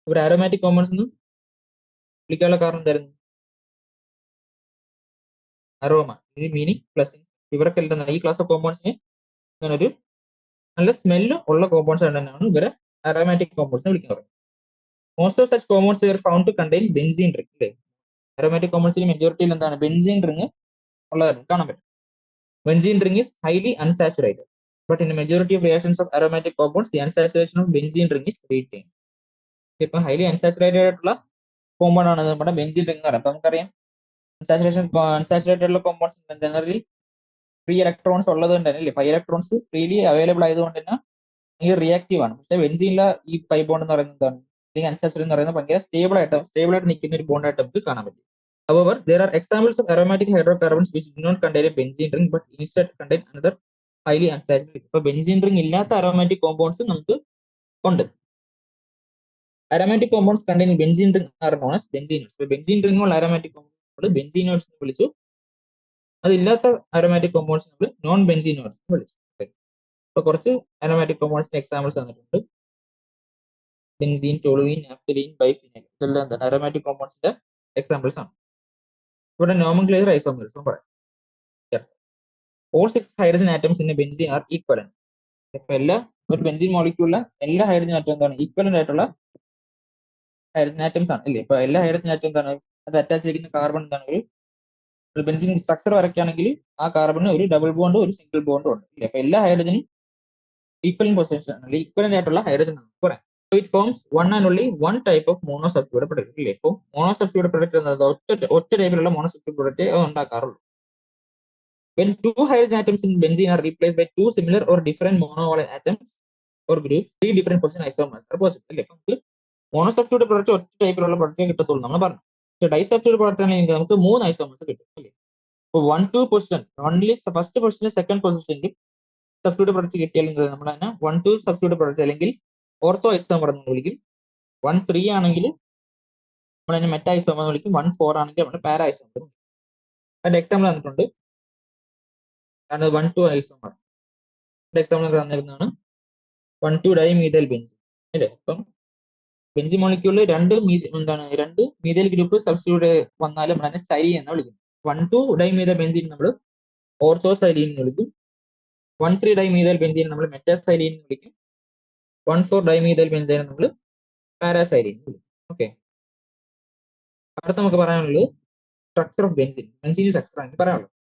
S1: ഇവിടെ aromatic compounds എന്ന് വിളിക്കാനുള്ള കാരണം എന്തായിരുന്നു? Aroma, meaning plus. ഇവരൊക്കെ എന്താണ് ഈ ക്ലാസ് ഓഫ് കോമ്പൗണ്ട്സിന് അങ്ങനെ ഒരു നല്ല സ്മെല്ല് ഉള്ള കോമ്പൗണ്ട്സ് തന്നെയാണ് ഇവരെ aromatic compounds എന്ന് വിളിക്കുന്നത്. Most of such compounds are found to contain benzene ring. അല്ലേ, aromatic compounds മെജോറിറ്റിയിൽ എന്താണ് ബെൻസീൻ റിംഗ് ഉള്ളതാണ് കാണാൻ പറ്റും. Benzene ring is highly unsaturated, but in a majority of reactions of aromatic compounds, the unsaturation of benzene ring is retained. ഇപ്പൊ highly unsaturated ആയിട്ടുള്ള compound ആണ് നമ്മുടെ benzene ring എന്ന് പറയുന്നത്. അപ്പൊ നമുക്കറിയാം അൺസാച്ചുറേറ്റഡ് ഉള്ള കോമ്പൗണ്ട്സ് ജനറലി ഫ്രീ ഇലക്ട്രോൺസ് ഉള്ളത് കൊണ്ട് തന്നെ, ഫൈവ് ഇലക്ട്രോൺസ് ഫ്രീലി അവൈലബിൾ ആയതുകൊണ്ട് തന്നെ ഈ റിയാക്റ്റീവ് ആണ്. പക്ഷേ ബെൻസീനിലെ ഈ പൈ ബോണ്ട് എന്ന് പറയുന്നത് എന്താണ്, അല്ലെങ്കിൽ അൺസാച്ചുറേറ്റഡ് എന്ന് പറയുന്നത് ഭയങ്കര സ്റ്റേബിൾ ആയിട്ട് നിൽക്കുന്ന ഒരു ബോണ്ട് ആയിട്ട് നമുക്ക് കാണാൻ പറ്റും. However, there are examples of aromatic hydrocarbons which do not contain a benzene ring but instead contain another highly unsaturated. ഇപ്പൊ ബെൻസീൻ റിംഗ് ഇല്ലാത്ത aromatic compounds നമുക്ക് ഉണ്ട്. Aromatic compounds containing benzene ring are known as benzenoids. ഇപ്പൊ benzene ring ഉള്ള aromatic compounds ബെൻസീനോയിഡ്സ് എന്ന് വിളിച്ചു. അതില്ലാത്ത aromatic compounds നമ്മൾ non ബെൻസീനോയിഡ്സ് എന്ന് വിളിച്ചു. ഇപ്പൊ കുറച്ച് aromatic compounds എക്സാമ്പിൾസ് തന്നിട്ടുണ്ട്. ബെൻസീൻ, ടോളുവീൻ, നാഫ്തലീൻ, ബൈഫിനൈൽ ഇതെല്ലാം എന്താണ് aromatic compoundsന്റെ എക്സാമ്പിൾസ് ആണ്. ഇവിടെ നോമൻക്ലേച്ചർ ഐസോമേഴ്സ് പറയാം. All 6 hydrogen atoms in a benzene are equivalent. ഇപ്പൊ ഒരു ബെൻസീൻ മോളിക്യൂളിലെ എല്ലാ ഹൈഡ്രജൻ ആറ്റം എന്താണ് ഈക്വലന്റ് ആയിട്ടുള്ള ഹൈഡ്രജൻ ആറ്റംസ് ആണ് അല്ലേ. ഇപ്പൊ എല്ലാ ഹൈഡ്രജൻ ആറ്റം എന്താണ് അത് അറ്റാച്ച് ചെയ്തിരിക്കുന്ന കാർബൺ എന്താണ് ഒരു ബെൻസീൻ സ്ട്രക്ചർ വരയ്ക്കുകയാണെങ്കിൽ ആ കാർബണിന് ഒരു ഡബിൾ ബോണ്ടും ഒരു സിംഗിൾ ബോണ്ടും ഉണ്ട് ഇല്ലേ. അപ്പൊ എല്ലാ ഹൈഡ്രജനും ഈക്വലന്റ് പൊസിഷൻ അല്ലെങ്കിൽ ഈക്വലന്റ് ആയിട്ടുള്ള ഹൈഡ്രജൻ ആണ് പറയാം. So it forms one and only one type of monosubstituted product ഇല്ലേ. ഇപ്പൊ മോണോസബ്സ്റ്റിറ്റ്യൂട്ട് പ്രൊഡക്റ്റ് എന്നത് ഒറ്റ ടൈപ്പിലുള്ള മോണോസബ്സ്റ്റിറ്റ്യൂട്ട് product ഉണ്ടാക്കാറുള്ളൂ. When 2 hydrogen atoms in benzene are replaced by 2 similar or different monovalent atoms or groups, 3 different position isomers are possible. അല്ലേ, നമുക്ക് മോണോസബ്സ്റ്റിറ്റ്യൂട്ട് product ഒറ്റ ടൈപ്പിലുള്ള പ്രൊഡക്റ്റേ കിട്ടത്തുള്ളൂ നമ്മൾ പറഞ്ഞു. പക്ഷേ ഡൈസബ്സ്റ്റിറ്റ്യൂട്ട് പ്രൊഡക്റ്റ് ആണെങ്കിൽ നമുക്ക് 3 ഐസോമേഴ്സ് കിട്ടും അല്ലേ. ഇപ്പോൾ 1-2 position only first position second പൊസിഷനിൽ സബ്സ്റ്റിറ്റ്യൂട്ട് പ്രൊഡക്റ്റ് കിട്ടിയാൽ നമ്മൾ തന്നെ 1-2 സബ്സ്റ്റിറ്റ്യൂട്ട് പ്രൊഡക്റ്റ് അല്ലെങ്കിൽ ഓർത്തോ ഐസോമർ എന്ന് വിളിക്കും. 1-3 ആണെങ്കിൽ നമ്മൾ അതിനെ മെറ്റാ ഐസോമർ എന്ന് വിളിക്കും. 1-4 ആണെങ്കിൽ നമ്മൾ പാരാ ഐസോമർ. അതിന്റെ എക്സാമ്പിൾ തന്നിട്ടുണ്ട്. 1-2 ഐസോമർ എക്സാമ്പിൾ തന്നിരുന്നതാണ് 1-2 ഡൈമീഥൈൽ ബെൻസീൻ അല്ലേ. അപ്പം ബെൻസീൻ മോളിക്യൂളിൽ രണ്ട് മീഥൈൽ ഗ്രൂപ്പ് സബ്സ്റ്റിറ്റ്യൂട്ട് വന്നാലും നമ്മൾ അതിനെ സ്റ്റൈലീൻ എന്ന് വിളിക്കും. 1-2 ഡൈമീഥൈൽ ബെൻസീൻ നമ്മൾ ഓർത്തോസൈലീൻ എന്ന് വിളിക്കും. 1-3 ഡൈമീഥൈൽ ബെൻസീൻ നമ്മൾ മെറ്റാസൈലീൻ എന്ന് വിളിക്കും. 1-4 ഡൈമീഥൈൽ ബെൻസീൻ നമ്മൾ പാരാസൈലീൻ എന്ന് വിളിക്കും. ഓക്കെ, അടുത്ത നമുക്ക് പറയാനുള്ളത് structure of benzene. Benzene structure ആണ് പറയാനുള്ളത്.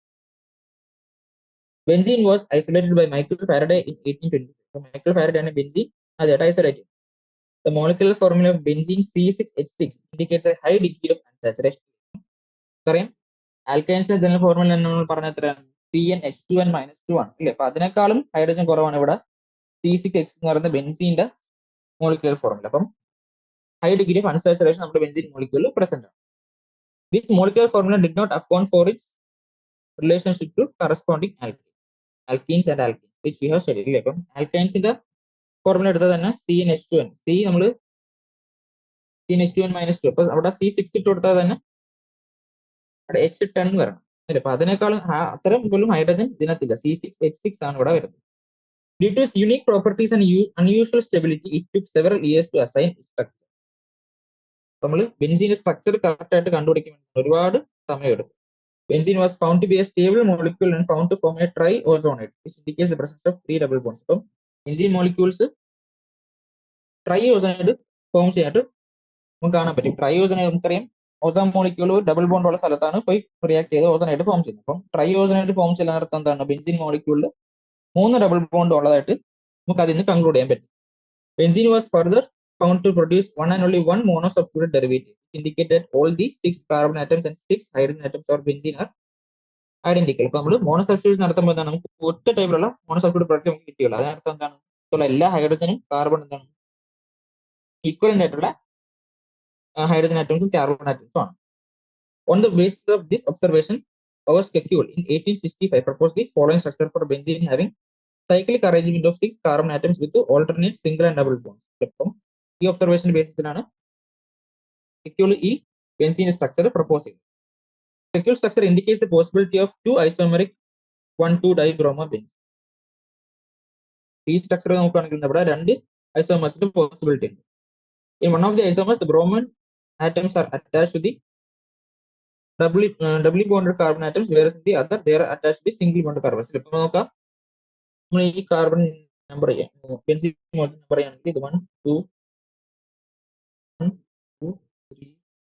S1: Benzene was isolated by Michael Faraday in 1820. So Michael Faraday ആണ് ബെൻസീൻ അതായിട്ട് isolate. The molecular formula of benzene C6H6 indicates a high degree of unsaturation. അറിയാം ആൽക്കൈൻസിന്റെ ജനറൽ ഫോർമുല നമ്മൾ പറഞ്ഞ എത്രയാണ്? CnH2n-2 ആണ് ഇല്ലേ? അപ്പൊ അതിനേക്കാളും ഹൈഡ്രജൻ കുറവാണ് ഇവിടെ C6H എന്ന് പറയുന്ന ബെൻസീന്റെ മോളിക്കുലർ ഫോർമുല. അപ്പം ഹൈ ഡിഗ്രി ഓഫ് അൺസാച്ചുറേഷൻ നമ്മുടെ ബെൻസീൻ മോളിക്യൂളിൽ പ്രസന്റ് ആണ്. This molecular formula did not account for its relationship to corresponding alkenes and alkenes which we have studied ഇല്ലേ? അപ്പം ആൽക്കൈൻസിന്റെ ഫോർമുല എടുത്താൽ തന്നെ CnH2n, നമ്മൾ CnH2n-2, അപ്പൊ അവിടെ C6 ഇട്ട് കൊടുത്താൽ തന്നെ അവിടെ H10 വരണം അല്ലേ? അപ്പൊ അതിനേക്കാളും അത്രയും പോലും ഹൈഡ്രജൻ ഇതിനകത്തില്ല. C6H6 ആണ് ഇവിടെ വരുന്നത്. Due to its unique properties and unusual stability, it took several years to assign its structure. നമ്മൾ ബെൻസീന്റെ സ്ട്രക്ചർ കറക്റ്റ് ആയിട്ട് കണ്ടുപിടിക്കാൻ ഒരുപാട് സമയമെടുത്തു. Benzene was found to be a stable molecule and found to form a triozonate, which indicates the presence of 3 double bonds. അപ്പം benzene molecules ട്രൈഓസോണേറ്റ് form ചെയ്യാനായിട്ട് നമുക്ക് കാണാൻ പറ്റും. ട്രൈഓസോണേറ്റ് നമുക്കറിയാം ഓസോൺ മോളിക്യൂൾ ഡബിൾ ബോണ്ട് ഉള്ള സ്ഥലത്താണ് പോയി റിയാക്ട് ചെയ്ത് ഓസോണായിട്ട് ഫോം ചെയ്യുന്നത്. അപ്പം ട്രൈഓസോണേറ്റ് ഫോം ചെയ്യുന്ന അർത്ഥം എന്താണ്? ബെൻസീൻ മോളിക്യൂളിൽ 3 ഡബിൾ ബോണ്ട് ഉള്ളതായിട്ട് നമുക്ക് അതിൽ നിന്ന് കൺക്ലൂഡ് ചെയ്യാൻ പറ്റും. Benzene was further found to produce one and only one monosubstituted derivative, which indicated that all the 6 carbon atoms and 6 hydrogen atoms of benzene are identical. ഇപ്പൊ നമ്മൾ മോണോസബ്സ്റ്റിറ്റ്യൂഷൻ നടത്തുമ്പോൾ എന്താണ്? നമുക്ക് ഒറ്റ ടൈപ്പിലുള്ള മോണോസബ്സ്റ്റിറ്റ്യൂട്ട് പ്രൊഡക്റ്റ് നമുക്ക് കിട്ടിയുള്ളൂ. അതിനർത്ഥം എന്താണ്? എല്ലാ ഹൈഡ്രജനും കാർബൺ എന്താണ് ഈക്വലന്റ് ആയിട്ടുള്ള ഹൈഡ്രജൻ ആറ്റംസും കാർബൺ ആറ്റംസും ആണ്. On the basis of this observation, August Kekulé in 1865 proposed the following structure for benzene having cyclic arrangement of 6 carbon atoms with alternate single and double bonds. അപ്പം ഈ observation ബേസിസിലാണ് കെക്യൂളെ ഈ benzene structure propose ചെയ്തത്. Kekulé structure indicates the possibility of 2 isomeric 1,2-dibromobenzene. ഈ structure നോക്കുകയാണെങ്കിൽ ഇവിടെ 2 ഐസോമേഴ്സിന്റെ possibility ഉണ്ട്. In one of the isomers, the bromine atoms are attached to the doubly bonded carbon atoms, whereas in the other they are attached to the single bonded carbons. ഇപ്പൊ നോക്കാം, നമ്മൾ ഈ carbon number ചെയ്യാം, benzene number ചെയ്യുകയാണെങ്കിൽ ഇത് 1 2 3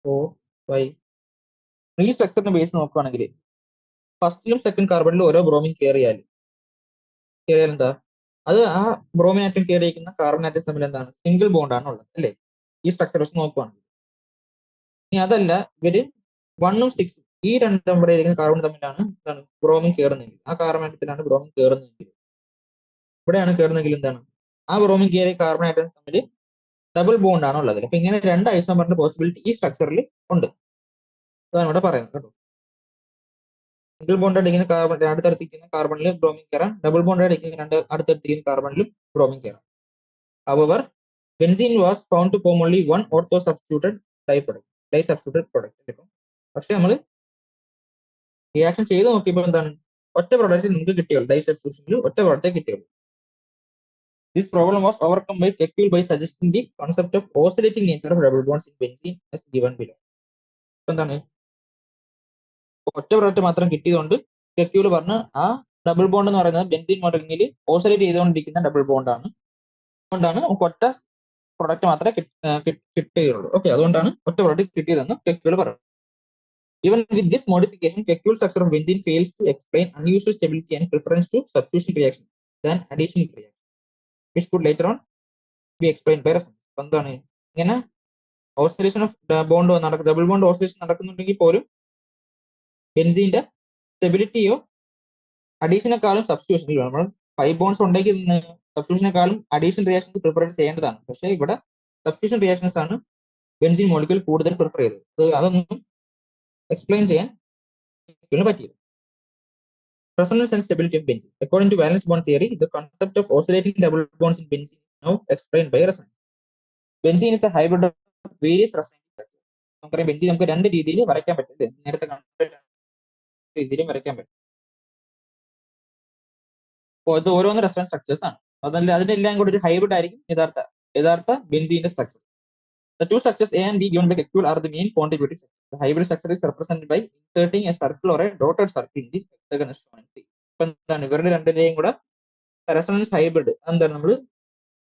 S1: 4 5. ഈ സ്ട്രക്ചറിന്റെ base നോക്കുകയാണെങ്കിൽ ഫസ്റ്റിലും second കാർബണിലും ഓരോ ബ്രോമിൻ കയറിയാൽ എന്താ അത് ആ ബ്രോമിൻ ആറ്റം കയറിയിരിക്കുന്ന കാർബൺ ആറ്റംസ് തമ്മിൽ എന്താണ്? സിംഗിൾ ബോണ്ട് ആണ് ഉള്ളത് അല്ലേ? ഈ സ്ട്രക്ചർ വെച്ച് നോക്കുകയാണെങ്കിൽ. ഇനി അതല്ല ഇവര് 1ഉം 6ഉം ഈ 2 നമ്പർ ചെയ്തിരിക്കുന്ന കാർബൺ തമ്മിലാണ് എന്താണ് ബ്രോമിൻ കയറുന്നെങ്കിൽ, ആ കാർബൺ ആറ്റത്തിലാണ് ബ്രോമിൻ കയറുന്നതെങ്കിൽ, ഇവിടെയാണ് കയറുന്നെങ്കിൽ എന്താണ് ആ ബ്രോമിൻ കയറിയ കാർബൺ ആറ്റംസ് തമ്മിൽ ഡബിൾ ബോണ്ട് ആണ് ഉള്ളത്. അപ്പൊ ഇങ്ങനെ 2 ഐസോമറിന്റെ പോസിബിലിറ്റി ഈ സ്ട്രക്ചറിൽ ഉണ്ട്. അതാണ് ഇവിടെ പറയുന്നത് കേട്ടോ. സിംഗിൾ ബോണ്ട് അടിക്കുന്ന കാർബൺ അടുത്തടുത്തിരിക്കുന്ന കാർബണിൽ ബ്രോമിൻ കയറാം, ഡബിൾ ബോണ്ട് അടിക്കുന്ന അടുത്തടുത്തിരിക്കുന്ന കാർബണിലും ബ്രോമിൻ കയറാം. However, benzene was found to form only one orthosubstituted disubstituted product. പക്ഷെ നമ്മൾ റിയാക്ഷൻ ചെയ്ത് നോക്കിയപ്പോൾ എന്താണ് ഒറ്റ പ്രോഡക്റ്റ് നിങ്ങൾക്ക് കിട്ടിയുള്ളൂ, ഡൈസബ്സ്റ്റിറ്റ്യൂഷനിൽ ഒറ്റ പ്രോഡക്റ്റേ കിട്ടിയുള്ളൂ. This problem was overcome by Kekulé by suggesting the concept of oscillating nature of double bonds in benzene as given below. എന്താണ് ഒറ്റ പ്രോഡക്റ്റ് മാത്രം കിട്ടിയതുകൊണ്ട് കെക്യൂല് പറഞ്ഞ ആ ഡബിൾ ബോണ്ട് എന്ന് പറയുന്നത് ബെൻസീൻ മോഡലിംഗിൽ ഓസിലേറ്റ് ചെയ്തുകൊണ്ടിരിക്കുന്ന ഡബിൾ ബോണ്ട് ആണ്. അതുകൊണ്ടാണ് നമുക്ക് ഒറ്റ പ്രൊഡക്റ്റ് മാത്രമേ കിട്ടുകയുള്ളൂ. ഓക്കെ, അതുകൊണ്ടാണ് ഒറ്റ പ്രൊഡക്റ്റ് കിട്ടിയതെന്ന് കെക്യൂല് പറയുന്നത്. Even with this modification, Kekulé structure of benzene fails to explain unusual stability and preference to substitution reaction than addition reaction, which could later on be explained by resonance. എന്താണ് ഇങ്ങനെ oscillation of bond double bond oscillation നടക്കുന്നുണ്ടെങ്കിൽ പോലും ബെൻസീന്റെ സ്റ്റെബിലിറ്റിയോ അഡീഷനേക്കാളും substitution, നമ്മൾ 5 bonds ഉണ്ടെങ്കിൽ സബ്സ്റ്റിറ്റ്യൂഷനേക്കാളും addition reactions prefer ചെയ്യേണ്ടതാണ്. പക്ഷേ ഇവിടെ സബ്സ്റ്റിറ്റ്യൂഷൻ റിയാക്ഷൻസ് ആണ് ബെൻസീൻ മോളിക്യൂൾ കൂടുതൽ പ്രിഫർ ചെയ്തത്. അതൊന്നും എക്സ്പ്ലെയിൻ ചെയ്യാൻ പറ്റിയത്. Resonance and stability of benzene. According to valence bond theory, the concept of oscillating double bonds in benzene is now explained by resonance. Benzene is a hybrid of various rasaയനിക structures. നമുക്കറിയാം benzene നമുക്ക് 2 രീതിയിൽ വരയ്ക്കാൻ പറ്റും, നേരത്തെ കണ്ട രീതിയിലും വരയ്ക്കാൻ പറ്റും. അപ്പോൾ ഇത് ഓരോന്ന് റെസൊണൻസ് സ്ട്രക്ചേഴ്സ് ആണ്. അതിനെല്ലാം കൂടി ഒരു ഹൈബ്രിഡ് ആയിരിക്കും യഥാർത്ഥ ബെൻസീന്റെ structure. The two structures A and B given by Kekulé are the main contributing structures. The hybrid structure is represented by inserting a circle or a dotted circle in the hexagon as shown in C. ഇപ്പൊ എന്താണ് ഇവരുടെ രണ്ടിന്റെയും കൂടെ resonance hybrid എന്താണ്, നമ്മൾ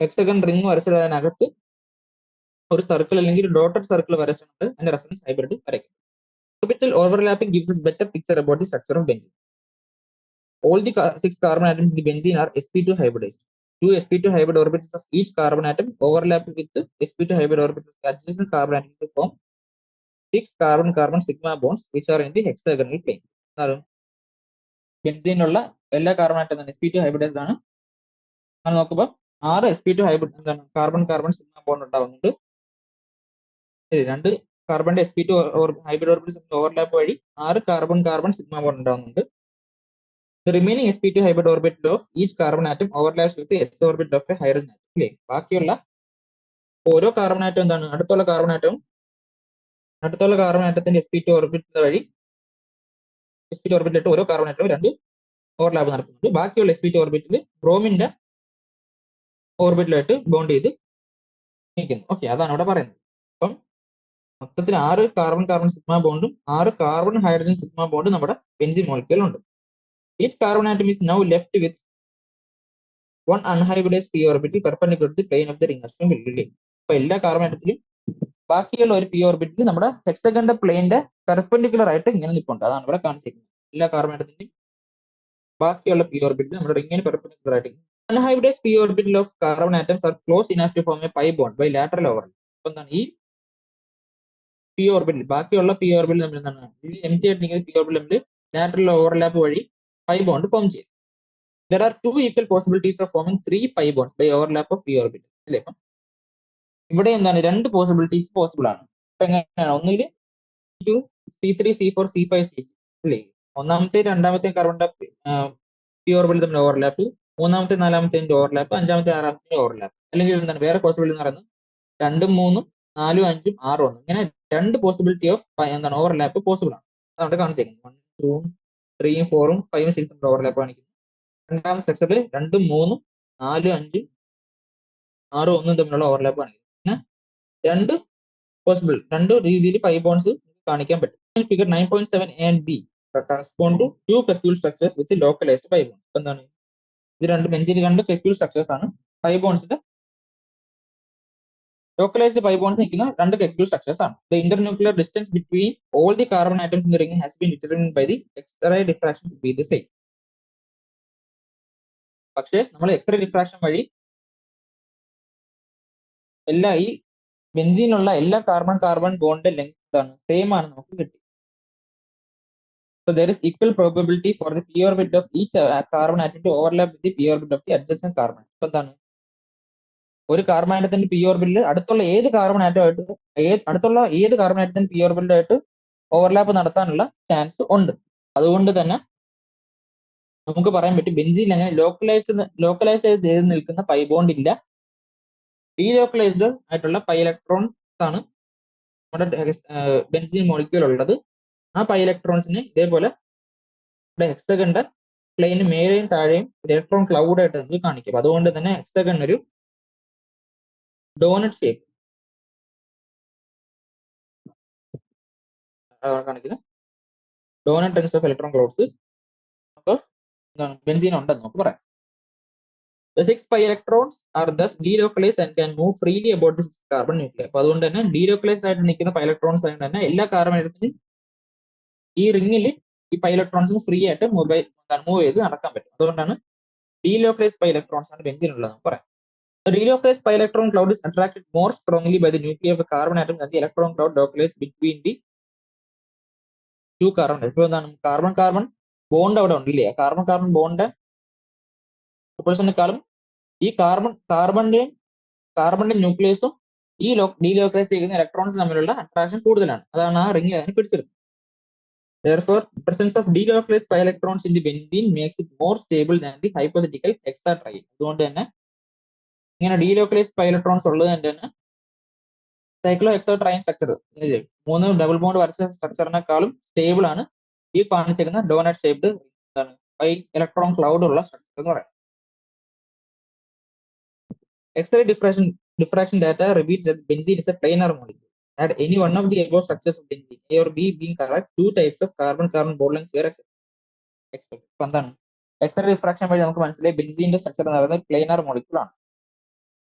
S1: hexagon ring വരച്ചത് അതിനകത്ത് ഒരു സർക്കിൾ അല്ലെങ്കിൽ ഒരു ഡോട്ടഡ് സർക്കിൾ വരച്ചിട്ടുണ്ട് അതിന്റെ റെസൊണൻസ് ഹൈബ്രിഡ് വരയ്ക്കും. Orbital overlapping gives us better picture about the structure of benzene. all the 6 carbon atoms in the benzene are sp2 hybridized. 2 sp2 hybrid orbitals of each carbon atom overlap with the sp2 hybrid orbitals adjacent carbon atoms to form 6 carbon-carbon sigma bonds which are in the hexagonal plane. ബെൻസീനുള്ള എല്ലാ carbon atom sp2 hybridized ആണ്. അങ്ങനെ നോക്കുമ്പോൾ 6 sp2 hybrid എന്താണ് carbon carbon sigma bond ഉണ്ടാവുന്നുണ്ട്. രണ്ട് കാർബണിന്റെ sp2 hybrid orbitals overlap വഴി 6 carbon carbon sigma bond ഉണ്ടാവുന്നുണ്ട്. The remaining sp2 hybrid orbital of each carbon atom overlaps with the s orbital of a hydrogen atom. അല്ലേ, ബാക്കിയുള്ള ഓരോ carbon atom എന്താണ് അടുത്തുള്ള carbon ആറ്റത്തിന്റെ sp2 orbital വഴി sp2 ഓർബിറ്റലിട്ട് ഓരോ carbon ആറ്റവും 2 overlap നടത്തുന്നുണ്ട്. ബാക്കിയുള്ള sp2 ഓർബിറ്റൽ ബ്രോമിന്റെ ഓർബിറ്റലായിട്ട് ബോണ്ട് ചെയ്ത് നിൽക്കുന്നു. ഓക്കെ, അതാണ് ഇവിടെ പറയുന്നത്. അപ്പം മൊത്തത്തിൽ 6 കാർബൺ കാർബൺ സിഗ്മ ബോണ്ടും 6 കാർബൺ ഹൈഡ്രജൻ സിഗ്മ ബോണ്ടും നമ്മുടെ ബെൻസീൻ മോളിക്യൂളിൽ ഉണ്ട്. Each carbon atom is now left with one unhybridized p orbital perpendicular to the plane of the ring of Willi. അപ്പൊ എല്ലാ കാർബൺ ആറ്റത്തിലും ബാക്കിയുള്ള ഒരു p ഓർബിറ്റൽ നമ്മുടെ ഹെക്സഗന്റെ പ്ലെയിന്റെ പെർപെൻഡിക്കുലർ ആയിട്ട് ഇങ്ങനെ നിൽപ്പുണ്ട്. അതാണ് ഇവിടെ കാണിച്ചിരിക്കുന്നത്. എല്ലാ കാർബൺ ആറ്റത്തിന്റെയും ബാക്കിയുള്ള p ഓർബിറ്റൽ നമ്മുടെ റിങ്ങിന് പെർപെൻഡിക്കുലർ ആയിട്ട്. Unhybridized p orbital of carbon atoms are close enough to form a pi bond by lateral overlap. അപ്പൊ എന്താണ് ഈ p ഓർബിറ്റൽ ബാക്കിയുള്ള p ഓർബിറ്റൽ നമ്മൾ എന്താണ് empty ആയിട്ട് നിൽക്കുന്ന p ഓർബിറ്റൽ തമ്മിൽ lateral overlap വഴി pi bond ഫോം ചെയ്യും. There are 2 equal possibilities of forming 3 pi bonds by overlap of p orbital. അല്ലേ, അപ്പം ഇവിടെ എന്താണ് 2 പോസിബിലിറ്റീസ് പോസിബിൾ ആണ്. അപ്പൊ എങ്ങനെയാണ് ഒന്നിൽ C3 C4 C5 C6 അല്ലേ, ഒന്നാമത്തെ രണ്ടാമത്തെ കാർബണിന്റെ p ഓർബിറ്റൽ തമ്മിൽ ഓവർലാപ്പ്, മൂന്നാമത്തെ നാലാമത്തെ ഓവർലാപ്പ്, അഞ്ചാമത്തെ ആറാമത്തെ ഓവർലാപ്പ്. അല്ലെങ്കിൽ എന്താണ് വേറെ പോസിബിലിറ്റി എന്ന് പറയുന്നത് 2ഉം 3ഉം 4ഉം 5ഉം 6ഉം 1. ഇങ്ങനെ 2 പോസിബിലിറ്റി ഓഫ് എന്താണ് ഓവർലാപ്പ് പോസിബിൾ ആണ്. അതുകൊണ്ട് കാണിച്ചേക്കുന്നത് 1 2 3 4 5 6 ഓവർലാപ്പ് കാണിക്കുന്നു. രണ്ടാമത്തെ സെക്ഷനിൽ 2ഉം 3ഉം 4ഉം 5ഉം 6ഉം 1ഉം തമ്മിലുള്ള ഓവർലാപ്പ് കാണിക്കുന്നു. പിന്നെ 2 പോസിബിൾ 2 രീതിയിൽ പൈ ബോൺസ് കാണിക്കാൻ പറ്റും. Figure 9.7 and B correspond to 2 keccule structures with localized pi bonds. എന്താണ് ഇത് ബെൻസീൻ 2 keccule സ്ട്രക്ചേഴ്സ് ആണ്. പൈ ബോൺസിന്റെ ലോക്കലൈസ്ഡ് പൈ ബോൺസ് നിൽക്കുന്ന 2 keccule സ്ട്രക്ചേഴ്സ് ആണ്. The internuclear distance between all the carbon atoms in the ring has been determined by the X-ray diffraction to be the same. പക്ഷേ നമ്മൾ x-ray diffraction വഴി ഈ ബെൻസീനുള്ള എല്ലാ carbon carbon ബോണ്ടിന്റെ length same ആണ് നമുക്ക് കിട്ടി. So there is equal probability for the p orbit of each carbon atom to overlap with the p orbit of the adjacent carbon. ഇപ്പൊ എന്താണ് ഒരു കാർബൺ ആറ്റത്തിന്റെ p ഓർബിറ്റിൽ അടുത്തുള്ള ഏത് കാർബൺ ആറ്റത്തിന്റെ p ഓർബിറ്റിലായിട്ട് ഓവർലാപ്പ് നടത്താനുള്ള chance ഉണ്ട്. അതുകൊണ്ട് തന്നെ നമുക്ക് പറയാൻ പറ്റും ബെൻസീൻ അങ്ങനെ ലോക്കലൈസ് ചെയ്ത് നിൽക്കുന്ന പൈ ബോണ്ട് ഇല്ല. ഡീലോക്കലൈസ്ഡ് ആയിട്ടുള്ള പൈ ഇലക്ട്രോൺസ് ആണ് നമ്മുടെ ബെൻസീൻ മോളിക്യൂൾ ഉള്ളത്. ആ പൈ ഇലക്ട്രോൺസിനെ ഇതേപോലെ ഹെക്സഗന്റെ പ്ലെയിന് മേലെയും താഴെയും ഇലക്ട്രോൺ ക്ലൗഡ് ആയിട്ട് നമുക്ക് കാണിക്കും. അതുകൊണ്ട് തന്നെ ഹെക്സഗൺ ഒരു ഡോണറ്റ് ഷേപ്പ് കാണിക്കുന്നത് donut rings of electron clouds അപ്പോൾ ബെൻസീൻ ഉണ്ടെന്ന് നമുക്ക് പറയാം. The 6 pi electrons are thus delocalized and can move freely about the 6 carbon nuclei. അപ്പോൾ അതുകൊണ്ട് തന്നെ ഡീലോക്കലൈസ്ഡ് ആയിട്ട് നിൽക്കുന്ന പൈ ഇലക്ട്രോൺസ് ആയതുകൊണ്ട് തന്നെ എല്ലാ കാർബൺ ആറ്റത്തിനും ഈ റിങ്ങിൽ ഈ പൈ ഇലക്ട്രോൺസിന് ഫ്രീ ആയിട്ട് മൂവ് ചെയ്ത് നടക്കാൻ പറ്റും. അതുകൊണ്ടാണ് ഡീലോക്കലൈസ്ഡ് പൈ ഇലക്ട്രോൺസ് ആണ് ബെൻസീൻ ഉള്ളത് എന്ന് പറയാം. The delocalized pi electron cloud is attracted more strongly by the nuclei of a carbon atom than the electron cloud localized between the 2 carbon atoms. ഇപ്പോൾ എന്താണ് കാർബൺ കാർബൺ ബോണ്ട് അവിടെ ഉണ്ടില്ലേ, carbon carbon bond പ്രൊപ്പൽഷനേക്കാളും ഈ കാർബണിന്റെ ന്യൂക്ലിയസും ഈ delocalise ചെയ്യുന്ന electrons തമ്മിലുള്ള attraction കൂടുതലാണ്. അതാണ് ആ റിംഗ് അതിനെ പിടിച്ചെടുക്കുന്നത്. Therefore, presence of delocalized pi electrons in the benzene makes it more stable than the hypothetical hexatriene. അതുകൊണ്ട് തന്നെ ഇങ്ങനെ ഡീലോക്കലൈസ്ഡ് പൈ ഇലക്ട്രോൺസ് ഉള്ളത് തന്നെ cyclo hexatriene structure 3 double bond വരച്ച സ്ട്രക്ചറിനെക്കാളും സ്റ്റേബിൾ ആണ് ഈ കാണിച്ചിരുന്ന donut shaped pi electron cloud ഉള്ള സ്ട്രക്ചർ എന്ന് പറയുന്നത്. X-ray diffraction data reveals that benzene is a planar molecule. At any one of the above structures of benzene, A or B being correct, 2 types of carbon-carbon bond lengths were expected. അപ്പോൾ എന്താണ് x-ray diffraction വഴി നമുക്ക് മനസ്സിലായി ബെൻസീന്റെ structure എന്ന് പറയുന്നത് planar molecule ആണ്.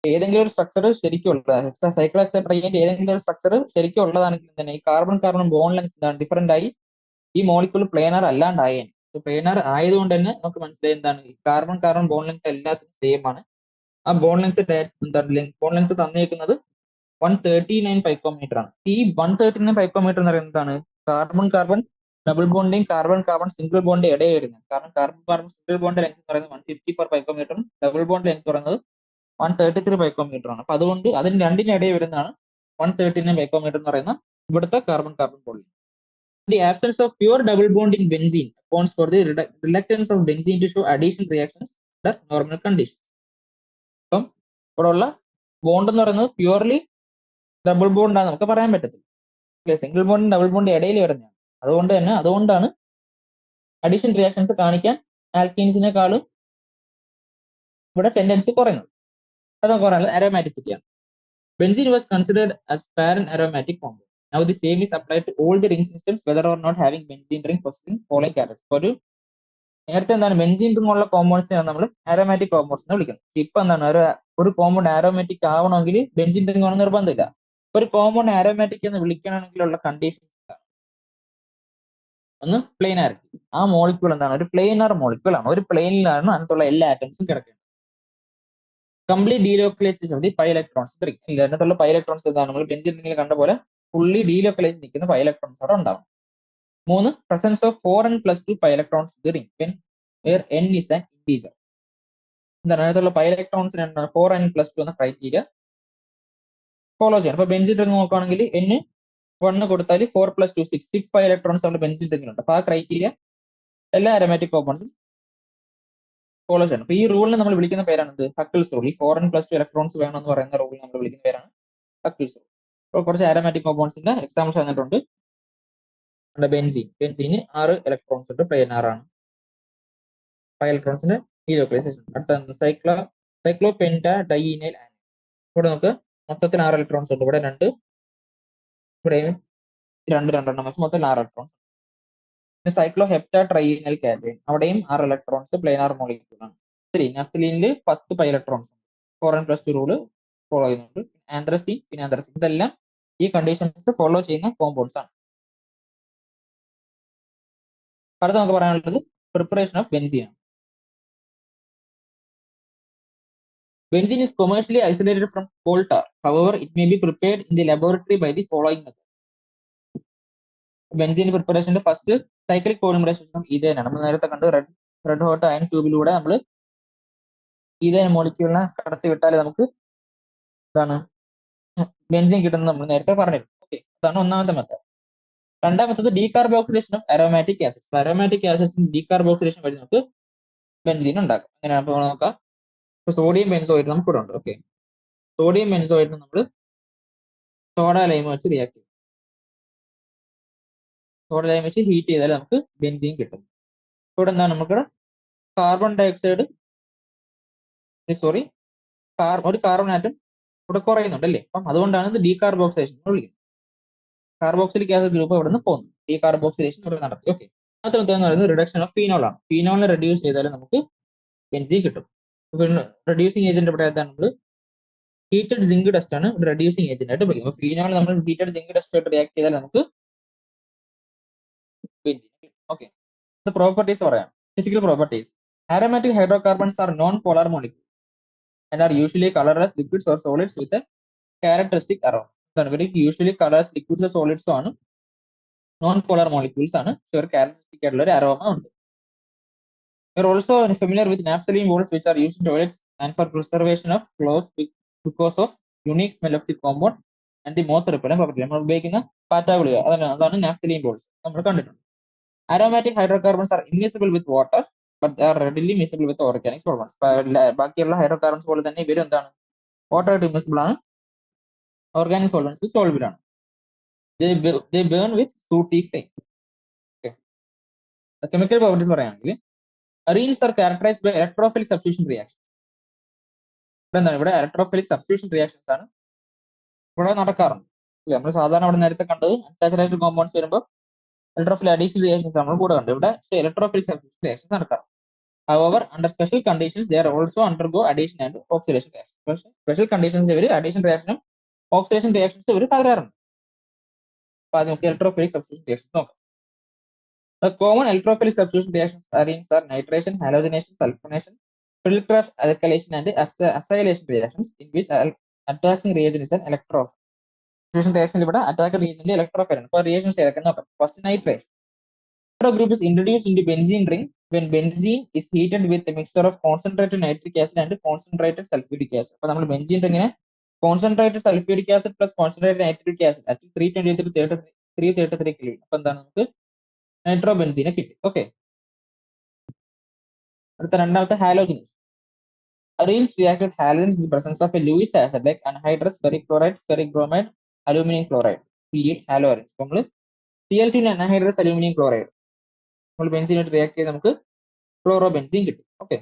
S1: ഏതെങ്കിലും ഒരു സ്ട്രക്ചർ ശരിക്കും ഉള്ളത് സൈക്ലോ ഹെക്സാട്രൈന്റെ ഏതെങ്കിലും ഒരു സ്ട്രക്ചർ ശരിക്കും ഉള്ളതാണെങ്കിൽ തന്നെ ഈ carbon carbon bond length different ആയി ഈ മോളിക്യൂൾ പ്ലെയിനാർ അല്ലാണ്ടായേനെ. പ്ലെയിനാർ ആയതുകൊണ്ട് തന്നെ നമുക്ക് മനസ്സിലായി എന്താണ് കാർബൺ കാർബൺ ബോണ്ട് ലെങ്ത് എല്ലാത്തിനും സെയിം ആണ്. ആ ബോണ്ട് ലെങ്ത് എന്താണ് ബോണ്ട് ലെങ്ത് തന്നിരിക്കുന്നത് 139 പൈക്കോമീറ്റർ ആണ്. ഈ 139 പൈക്കോമീറ്റർ എന്ന് പറയുന്നത് എന്താണ് carbon carbon double bonding carbon carbon single bond ഇടയിൽ വരുന്നത്. കാരണം carbon carbon single bond length എന്ന് പറയുന്നത് 154 പൈക്കോമീറ്ററും ഡബിൾ ബോണ്ട് ലെങ്ത് പറയുന്നത് 133 പൈക്കോമീറ്റർ ആണ്. അപ്പൊ അതുകൊണ്ട് അതിന് രണ്ടിനും ഇടയിൽ വരുന്നതാണ് 139 പൈക്കോമീറ്റർ എന്ന് പറയുന്ന ഇവിടുത്തെ carbon carbon bond. The absence of pure double bond in benzene accounts for the reluctance of benzene to show addition reactions under normal conditions. അപ്പം ഇവിടെ ഉള്ള ബോണ്ട് എന്ന് പറയുന്നത് പ്യൂർലി ഡബിൾ ബോണ്ട് ആണ് നമുക്ക് പറയാൻ പറ്റത്തില്ല. സിംഗിൾ ബോണ്ടും ഡബിൾ ബോണ്ട് ഇടയിൽ വരുന്നതാണ്. അതുകൊണ്ടാണ് അഡീഷൻ റിയാക്ഷൻസ് കാണിക്കാൻ ആൽക്കീൻസിനെക്കാളും ഇവിടെ ടെൻഡൻസി കുറയുന്നത്. അത് നമുക്ക് പറയാനുള്ളത് അരോമാറ്റിസിറ്റിയാണ്. Benzene was considered as parent aromatic compound. Now the same is applied to all the ring systems, whether or not having benzene ring possessing following characteristics. ഒരു നേരത്തെ എന്താണ് ബെൻസീൻ റിംഗ് ഉള്ള കോമ്പൗണ്ട്സിനെയാണ് നമ്മൾ ആരോമാറ്റിക് കോമ്പൗണ്ട്സ് എന്ന് വിളിക്കുന്നത്. ഇപ്പൊ എന്താണ് ഒരു കോമ്പൗണ്ട് ആരോമാറ്റിക് ആവണമെങ്കിൽ ബെൻസീൻ റിംഗ് ആണെന്ന് നിർബന്ധമില്ല. ഒരു കോമ്പൗണ്ട് ആരോമാറ്റിക് എന്ന് വിളിക്കണമെങ്കിലുള്ള കണ്ടീഷൻ ഒന്ന് പ്ലെയിനാരിറ്റി. ആ മോളിക്യൂൾ എന്താണ് ഒരു പ്ലെയിനർ മോളിക്യൂൾ ആണ്. ഒരു പ്ലെയിനിലാണ് അതിനകത്തുള്ള എല്ലാ ആറ്റംസും കിടക്കുന്നത്. Complete delocalisation of the pi electrons അതിനകത്തുള്ള പൈ ഇലക്ട്രോൺസ് എന്താണ് നമ്മൾ ബെൻസീൻ റിംഗിൽ കണ്ട പോലെ ഫുള്ളി ഡീലോക്കലൈസ് നിൽക്കുന്ന പൈ ഇലക്ട്രോൺസ് അവിടെ ഉണ്ടാവും. 3 presence of 4n+2 pi electrons in the ring when where n is an integer. എന്താണ് അതിനകത്തുള്ള പൈ ഇലക്ട്രോൺസിന് എന്താണ് 4n+2 എന്ന ക്രൈറ്റീരിയ ഫോളോ ചെയ്യണം. അപ്പൊ ബെൻസീൻ റിംഗ് നോക്കുകയാണെങ്കിൽ n 1 കൊടുത്താൽ 4+2 6 പൈ ഇലക്ട്രോൺസ് നമ്മുടെ ബെൻസീൻ റിംഗിലുണ്ട്. അപ്പൊ ആ ക്രൈറ്റീരിയ എല്ലാ അരോമാറ്റിക് കോമ്പൗണ്ട്സും ഫോളോ ചെയ്യണം. അപ്പൊ ഈ റൂളിനെ നമ്മൾ വിളിക്കുന്ന പേരാണ് ഹക്കിൾസ് റൂൾ. ഈ 4n+2 ഇലക്ട്രോൺസ് വേണമെന്ന് പറയുന്ന റൂൾ നമ്മൾ വിളിക്കുന്ന പേരാണ് ഹക്കിൾസ് റൂൾ. അപ്പോൾ കുറച്ച് അരോമാറ്റിക് കോമ്പൗണ്ട്സിന്റെ എക്സാമ്പിൾസ് തന്നിട്ടുണ്ട്. ബെൻസീന് 6 ഇലക്ട്രോൺസ് ഉണ്ട്, പ്ലെയിനാർ ആണ്. 5 ഇലക്ട്രോൺസിന്റെ ഡീലോക്കലൈസേഷൻ. അടുത്ത സൈക്ലോപെന്റാ ഡൈനൈൽ ആനിൻ. ഇവിടെ നമുക്ക് മൊത്തത്തിൽ 6 ഇലക്ട്രോൺസ് ഉണ്ട്. ഇവിടെ 2 ഇവിടെയും 2 വെച്ച് മൊത്തം 6 ഇലക്ട്രോൺസ്. പിന്നെ സൈക്ലോ ഹെപ്റ്റാ ട്രൈനൽ കാറ്റൈൻ, അവിടെയും 6 ഇലക്ട്രോൺസ്, പ്ലെയിനാർ മോളിക്യൂൾ ആണ്. ശരി, നഫ്തലീനിൽ 10 pi electrons, 4n+2 rule follow ചെയ്യുന്നുണ്ട്. ആന്ത്രസീൻ, പിന്നെ ആന്ത്രസീൻ, ഇതെല്ലാം ഈ കണ്ടീഷൻസ് ഫോളോ ചെയ്യുന്ന കോമ്പൗണ്ട്സ് ആണ്. അടുത്ത നമുക്ക് പറയാനുള്ളത് പ്രിപ്പറേഷൻ ഓഫ് ബെൻസീൻ ആണ്. Benzene is commercially isolated from coal tar. However, it may be prepared in the laboratory by the following method. Benzene പ്രിപ്പറേഷന്റെ first cyclic polymerization of ethane ആണ്. നമ്മൾ നേരത്തെ കണ്ട് റെഡ് ഹോട്ട് അയൺ ട്യൂബിലൂടെ നമ്മൾ ethane മോളിക്യൂളിനെ കടത്തി വിട്ടാൽ നമുക്ക് എന്താണ് ബെൻസീൻ കിട്ടുന്നത് നമ്മൾ നേരത്തെ പറഞ്ഞിരുന്നു. ഓക്കെ, അതാണ് ഒന്നാമത്തെ മെത്തേഡ്. രണ്ടാമത്തത് decarboxylation of aromatic acids. Aromatic ആസിഡ്സിന്റെ ഡീകാർബോക്സിലേഷൻ വഴി നമുക്ക് ബെൻസീൻ ഉണ്ടാക്കാം. അങ്ങനെയാണ് ഇപ്പോൾ നോക്കാം. ഇപ്പൊ സോഡിയം ബെൻസോയേറ്റ് നമുക്ക് ഇവിടെ ഉണ്ട്. ഓക്കെ, സോഡിയം ബെൻസോയേറ്റ് നമ്മൾ സോഡ ലൈം വെച്ച് റിയാക്ട് ചെയ്യും. സോഡ ലൈം വെച്ച് ഹീറ്റ് ചെയ്താൽ നമുക്ക് ബെൻസീൻ കിട്ടും. ഇവിടെ എന്താണ് നമുക്ക് കാർബൺ ഡയോക്സൈഡ് ഒരു കാർബൺ ആറ്റം ഇവിടെ കുറയുന്നുണ്ട് അല്ലേ. അപ്പം അതുകൊണ്ടാണ് ഇത് ഡീകാർബോക്സിലേഷൻ വിളിക്കുന്നത്. കാർബോക്സിലിക് ആസിഡ് ഗ്രൂപ്പ് ഇവിടെ നിന്ന് പോകുന്നു. ഡീകാർബോക്സിലേഷൻ ഇവിടെ നടത്തി. ഓക്കെ, അടുത്ത മെത്തേഡ് എന്ന് പറയുന്നത് റിഡക്ഷൻ ഓഫ് ഫീനോൾ ആണ്. ഫീനോളിനെ റെഡ്യൂസ് ചെയ്താൽ നമുക്ക് ബെൻസീൻ കിട്ടും. റെഡ്യൂസിങ് ഏജന്റ് ഇവിടെ ഏതാണ് നമ്മൾ ഹീറ്റഡ് സിങ്ക് ഡസ്റ്റ് ആണ് റെഡ്യൂസിങ് ഏജന്റ് ആയിട്ട് ഉപയോഗിക്കും. ഫീനോൾ നമ്മൾ ഹീറ്റഡ് സിങ്ക് ഡസ്റ്റ് ആയിട്ട് റിയാക്ട് ചെയ്താൽ നമുക്ക് ബെൻസീൻ. ഓക്കെ, പ്രോപ്പർട്ടീസ് പറയാം. Physical properties. Aromatic hydrocarbons are non-polar molecules and are usually colorless liquids or solids with a characteristic aroma. Usually colours liquids സോളിഡ്സും ആണ്, non polar molecules ആണ്. ഒരു characteristic ആയിട്ടുള്ള ഒരു അരോമ ഉണ്ട്. We are also familiar with naphthalene balls which are used in toilets and for preservation of clothes because of unique smell of the compound and the moth repellent property. നമ്മൾ ഉപയോഗിക്കുന്ന പാറ്റ ഗുളിക അതാണ് naphthalene balls നമ്മൾ കണ്ടിട്ടുണ്ട്. Aromatic hydrocarbons are immiscible with water but they are readily miscible with organic solvents. ബാക്കിയുള്ള hydrocarbons പോലെ തന്നെ ഇവരും എന്താണ് വാട്ടർ ആയിട്ട് ഇമ്മിസിബിൾ ആണ്, ഓർഗാനിക് സോൾവെന്റ്സ് സോൾബിൾ ആണ്. They burn with sooty flame. Okay. Chemical properties പറയുകയാണെങ്കിൽ arenes are characterized by electrophilic substitution reaction. ഇവിടെ എന്താണ് ഇവിടെ ഇലക്ട്രോഫിലിക് സബ്സ്റ്റിറ്റ്യൂഷൻ റിയാക്ഷൻസ് ആണ് ഇവിടെ നടക്കാറുണ്ട്. നമ്മൾ സാധാരണ അവിടെ നേരത്തെ കണ്ടത് അൺസാച്ചുറേറ്റഡ് കോമ്പൗണ്ട്സ് വരുമ്പോൾ ഇലക്ട്രോഫിലിക് അഡീഷണൽ റിയാക്ഷൻസ് നമ്മൾ കൂടെ കണ്ടു. ഇവിടെ ഇലക്ട്രോഫിലിക് സബ്സ്റ്റിറ്റ്യൂഷൻ റിയാക്ഷൻസ് നടക്കാറുണ്ട്. However, under special conditions, they are also undergo addition and oxidation reactions. Special conditions ഇവർ addition reaction ഓക്സിഡേഷൻ റിയാക്ഷൻസ് ഇവർ തകരാറുണ്ട്. അപ്പൊ അത് നമുക്ക് ഇലക്ട്രോഫിലിക് സബ്സ്റ്റിറ്റ്യൂഷൻ റിയാക്ഷൻസ് നോക്കാം. The common electrophilic substitution reactions are nitration, halogenation, sulfonation, Friedel-Crafts alkylation, and acylation reactions in which attacking reagent is an electrophile. Substitution reaction ഇവിടെ attacking reagent electrophile ആണ്. അപ്പോൾ reactions ഏതൊക്കെ നോക്കാം. First nitration. Group is introduced into benzene ring when benzene is heated with a mixture of concentrated nitric acid and concentrated sulfuric acid. അപ്പോൾ നമ്മൾ benzene ring concentrated sulfuric acid plus concentrated nitric acid at 333 kilo. അപ്പോൾ എന്താണ് നമുക്ക് നൈട്രോബെൻസീനെ കിട്ടി. Okay, അടുത്ത രണ്ടാമത്തെ halogenation. Arrays react with halogens in the presence of a Lewis acid like anhydrous ferric chloride, ferric bromide, aluminum chloride. Create halogens. നമ്മൾ Cl2 anhydrous aluminum chloride നമ്മൾ ബെൻസീനായിട്ട് react ചെയ്ത് നമുക്ക് ക്ലോറോബെൻസീൻ കിട്ടും. ഓക്കെ,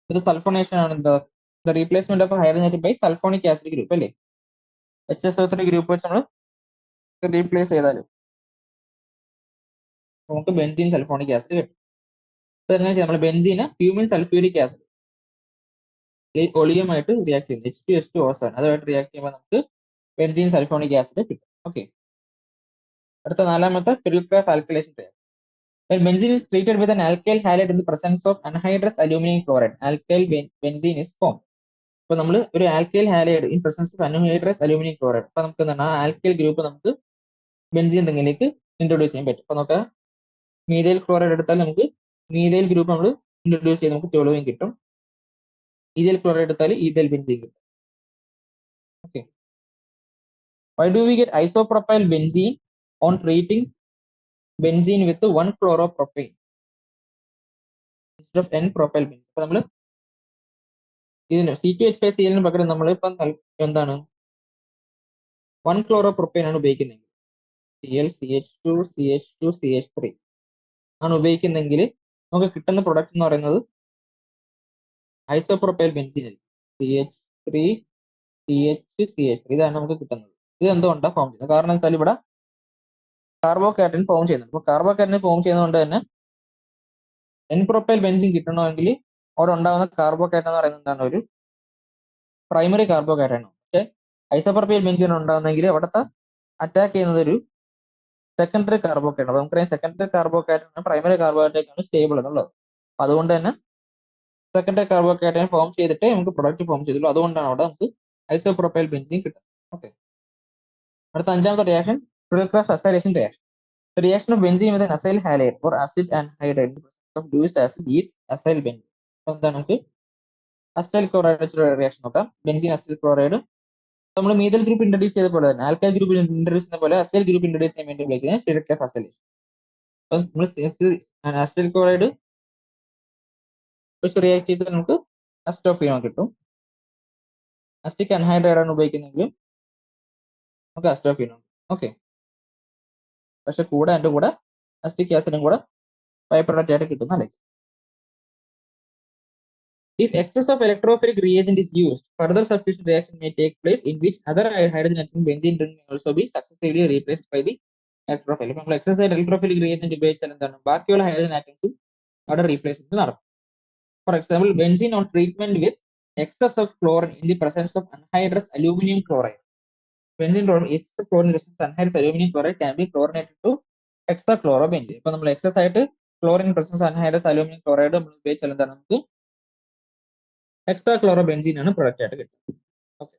S1: ഇത് സൾഫോണേഷൻ ആണ്. എന്താ replacement of hydrogen by sulphonic acid group അല്ലേ. HSO3 group വെച്ച് നമ്മൾ റീപ്ലേസ് ചെയ്താൽ നമുക്ക് ബെൻസീൻ സൾഫോണിക് ആസിഡ് കിട്ടും. എങ്ങനെ ചെയ്യാം, നമ്മൾ ബെൻസീന് ഫ്യൂമിൻ സൾഫ്യൂരിക് ആസിഡ് ഒളിയുമായിട്ട് റിയാക്ട് ചെയ്യുന്നത് H2SO7 അതുമായിട്ട് റിയാക്ട് ചെയ്യുമ്പോൾ നമുക്ക് ബെൻസീൻ സൾഫോണിക് ആസിഡ് കിട്ടും. ഓക്കെ, അടുത്ത നാലാമത്തെ Friedel-Crafts alkylation reaction. When benzene is treated with an alkyl halide in the presence of anhydrous aluminum chloride, alkyl benzene is formed. അപ്പോൾ നമ്മൾ ഒരു alkyl halide in presence of anhydrous aluminium chloride, അപ്പോൾ നമുക്ക് എന്താണ് ആ ആൽക്കൈൽ ഗ്രൂപ്പ് നമുക്ക് benzene റിംഗിലേക്ക് introduce ചെയ്യാൻ പറ്റും. അപ്പോൾ നമുക്ക് മീഥൈൽ ക്ലോറൈഡ് എടുത്താൽ നമുക്ക് മീഥൈൽ ഗ്രൂപ്പ് നമ്മൾ ഇൻട്രൊഡ്യൂസ് ചെയ്ത് നമുക്ക് ടോളുവിൻ കിട്ടും. ഈഥൈൽ ക്ലോറൈഡ് എടുത്താൽ ഈഥൈൽ ബെൻസീൻ കിട്ടും. Okay, why do we get isopropyl benzene on treating benzene with 1-chloropropane instead of N-propyl benzene? അപ്പോൾ നമ്മൾ ഇതിന് C2H5Cl പകരം നമ്മൾ ഇപ്പം എന്താണ് 1-chloropropane ആണ് ഉപയോഗിക്കുന്നത്. ClCH2CH2CH3 ആണ് ഉപയോഗിക്കുന്നെങ്കിൽ നമുക്ക് കിട്ടുന്ന പ്രൊഡക്റ്റ് എന്ന് പറയുന്നത് ഐസോപ്രോപ്പൈൽ ബെൻസീൻ CH3CH3 ഇതാണ് നമുക്ക് കിട്ടുന്നത്. ഇത് എന്തുകൊണ്ടാണ് ഫോം ചെയ്യുന്നത്? കാരണം വെച്ചാൽ ഇവിടെ കാർബോകാറ്റൻ ഫോം ചെയ്യുന്നുണ്ട്. അപ്പോൾ കാർബോകാറ്റൻ ഫോം ചെയ്യുന്നതുകൊണ്ട് തന്നെ N-propyl ബെൻസീൻ കിട്ടണമെങ്കിൽ അവിടെ ഉണ്ടാകുന്ന കാർബോകാറ്റൻ എന്ന് പറയുന്നത് എന്താണ്, ഒരു പ്രൈമറി കാർബോകാറ്റൻ ആണ്. പക്ഷേ ഐസോപ്രോപ്പൈൽ ബെൻസീൻ ഉണ്ടാകുന്നെങ്കിൽ അവിടുത്തെ അറ്റാക്ക് ചെയ്യുന്നത് ഒരു സെക്കൻഡറി കാർബോകാറ്റൻ. അപ്പോൾ നമുക്കറിയാം സെക്കൻഡറി കാർബോകാറ്റൻ പ്രൈമറി കാർബോകാറ്റൻ സ്റ്റേബിൾ എന്നുള്ളത്. അതുകൊണ്ട് തന്നെ സെക്കൻഡറി കാർബോകാറ്റൻ ഫോം ചെയ്തിട്ട് നമുക്ക് പ്രൊഡക്റ്റ് ഫോം ചെയ്തുള്ളൂ. അതുകൊണ്ടാണ് അവിടെ നമുക്ക് ഐസോപ്രോപ്പൈൽ ബെൻസീൻ കിട്ടുന്നത്. ഓക്കെ, അടുത്ത അഞ്ചാമത്തെ reaction Friedel-Crafts acylation reaction. The reaction of benzene with an acyl halide or acid anhydride in the presence of Lewis acid is acyl benzene. അപ്പോൾ എന്താണ് നമുക്ക് അസൈൽ ക്ലോറൈഡ് വെച്ചുള്ള റിയാക്ഷൻ നോക്കാം. ബെൻസീൻ അസൈൽ ക്ലോറൈഡ് നമ്മൾ methyl group introduce ചെയ്ത പോലെ തന്നെ alkyl group introduce ചെയ്യുന്ന പോലെ അസൈൽ ഗ്രൂപ്പ് ഇൻട്രൊഡ്യൂസ് ചെയ്യാൻ വേണ്ടി വിളിക്കുന്നത് Friedel-Crafts acylation. അപ്പോൾ നമ്മൾ അസൈൽ ക്ലോറൈഡ് വെച്ച് റിയാക്ട് ചെയ്ത് നമുക്ക് അസ്റ്റോഫിനോൺ കിട്ടും. അസ്റ്റിക് അൻഹൈഡ്രൈഡ് ആണ് ഉപയോഗിക്കുന്നെങ്കിലും നമുക്ക് അസ്റ്റോഫിനോൺ. ഓക്കെ, പക്ഷെ കൂടെ അതിന്റെ കൂടെ അസ്റ്റിക് ആസിഡും കൂടെ ബൈ പ്രൊഡക്റ്റ് ആയിട്ട് കിട്ടുന്നല്ലേ. If excess of electrophilic reagent is used, further substitution reaction may take place in which other hydrogen atoms benzene ring may also be successively replaced by the electrophile. ഇപ്പോൾ നമ്മൾ excess ആയിട്ട് electrophilic reagent ഉപയോഗിച്ചാൽ എന്താണ് ബാക്കിയുള്ള hydrogen atoms അവിടെ replacement നടക്കും. For example, benzene on treatment with excess of chlorine in the presence of anhydrous aluminum chloride. Benzene excess chlorine presence anhydrous aluminum chloride can be chlorinated to hexachlorobenzene. ഇപ്പോൾ നമ്മൾ excess ആയിട്ട് chlorine presence anhydrous aluminum chloride നമ്മൾ ഉപയോഗിച്ചാൽ എന്താണ് നമുക്ക് ഹെക്സാക്ലോറോബെൻസീൻ ആണ് product ആയിട്ട് കിട്ടുന്നത്. ഓക്കെ,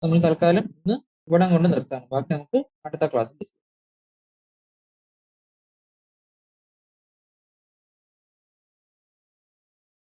S1: നമ്മൾ തൽക്കാലം ഇന്ന് ഇവിടെ കൊണ്ട് നിർത്താം. ബാക്കി നമുക്ക് അടുത്ത ക്ലാസ്സിൽ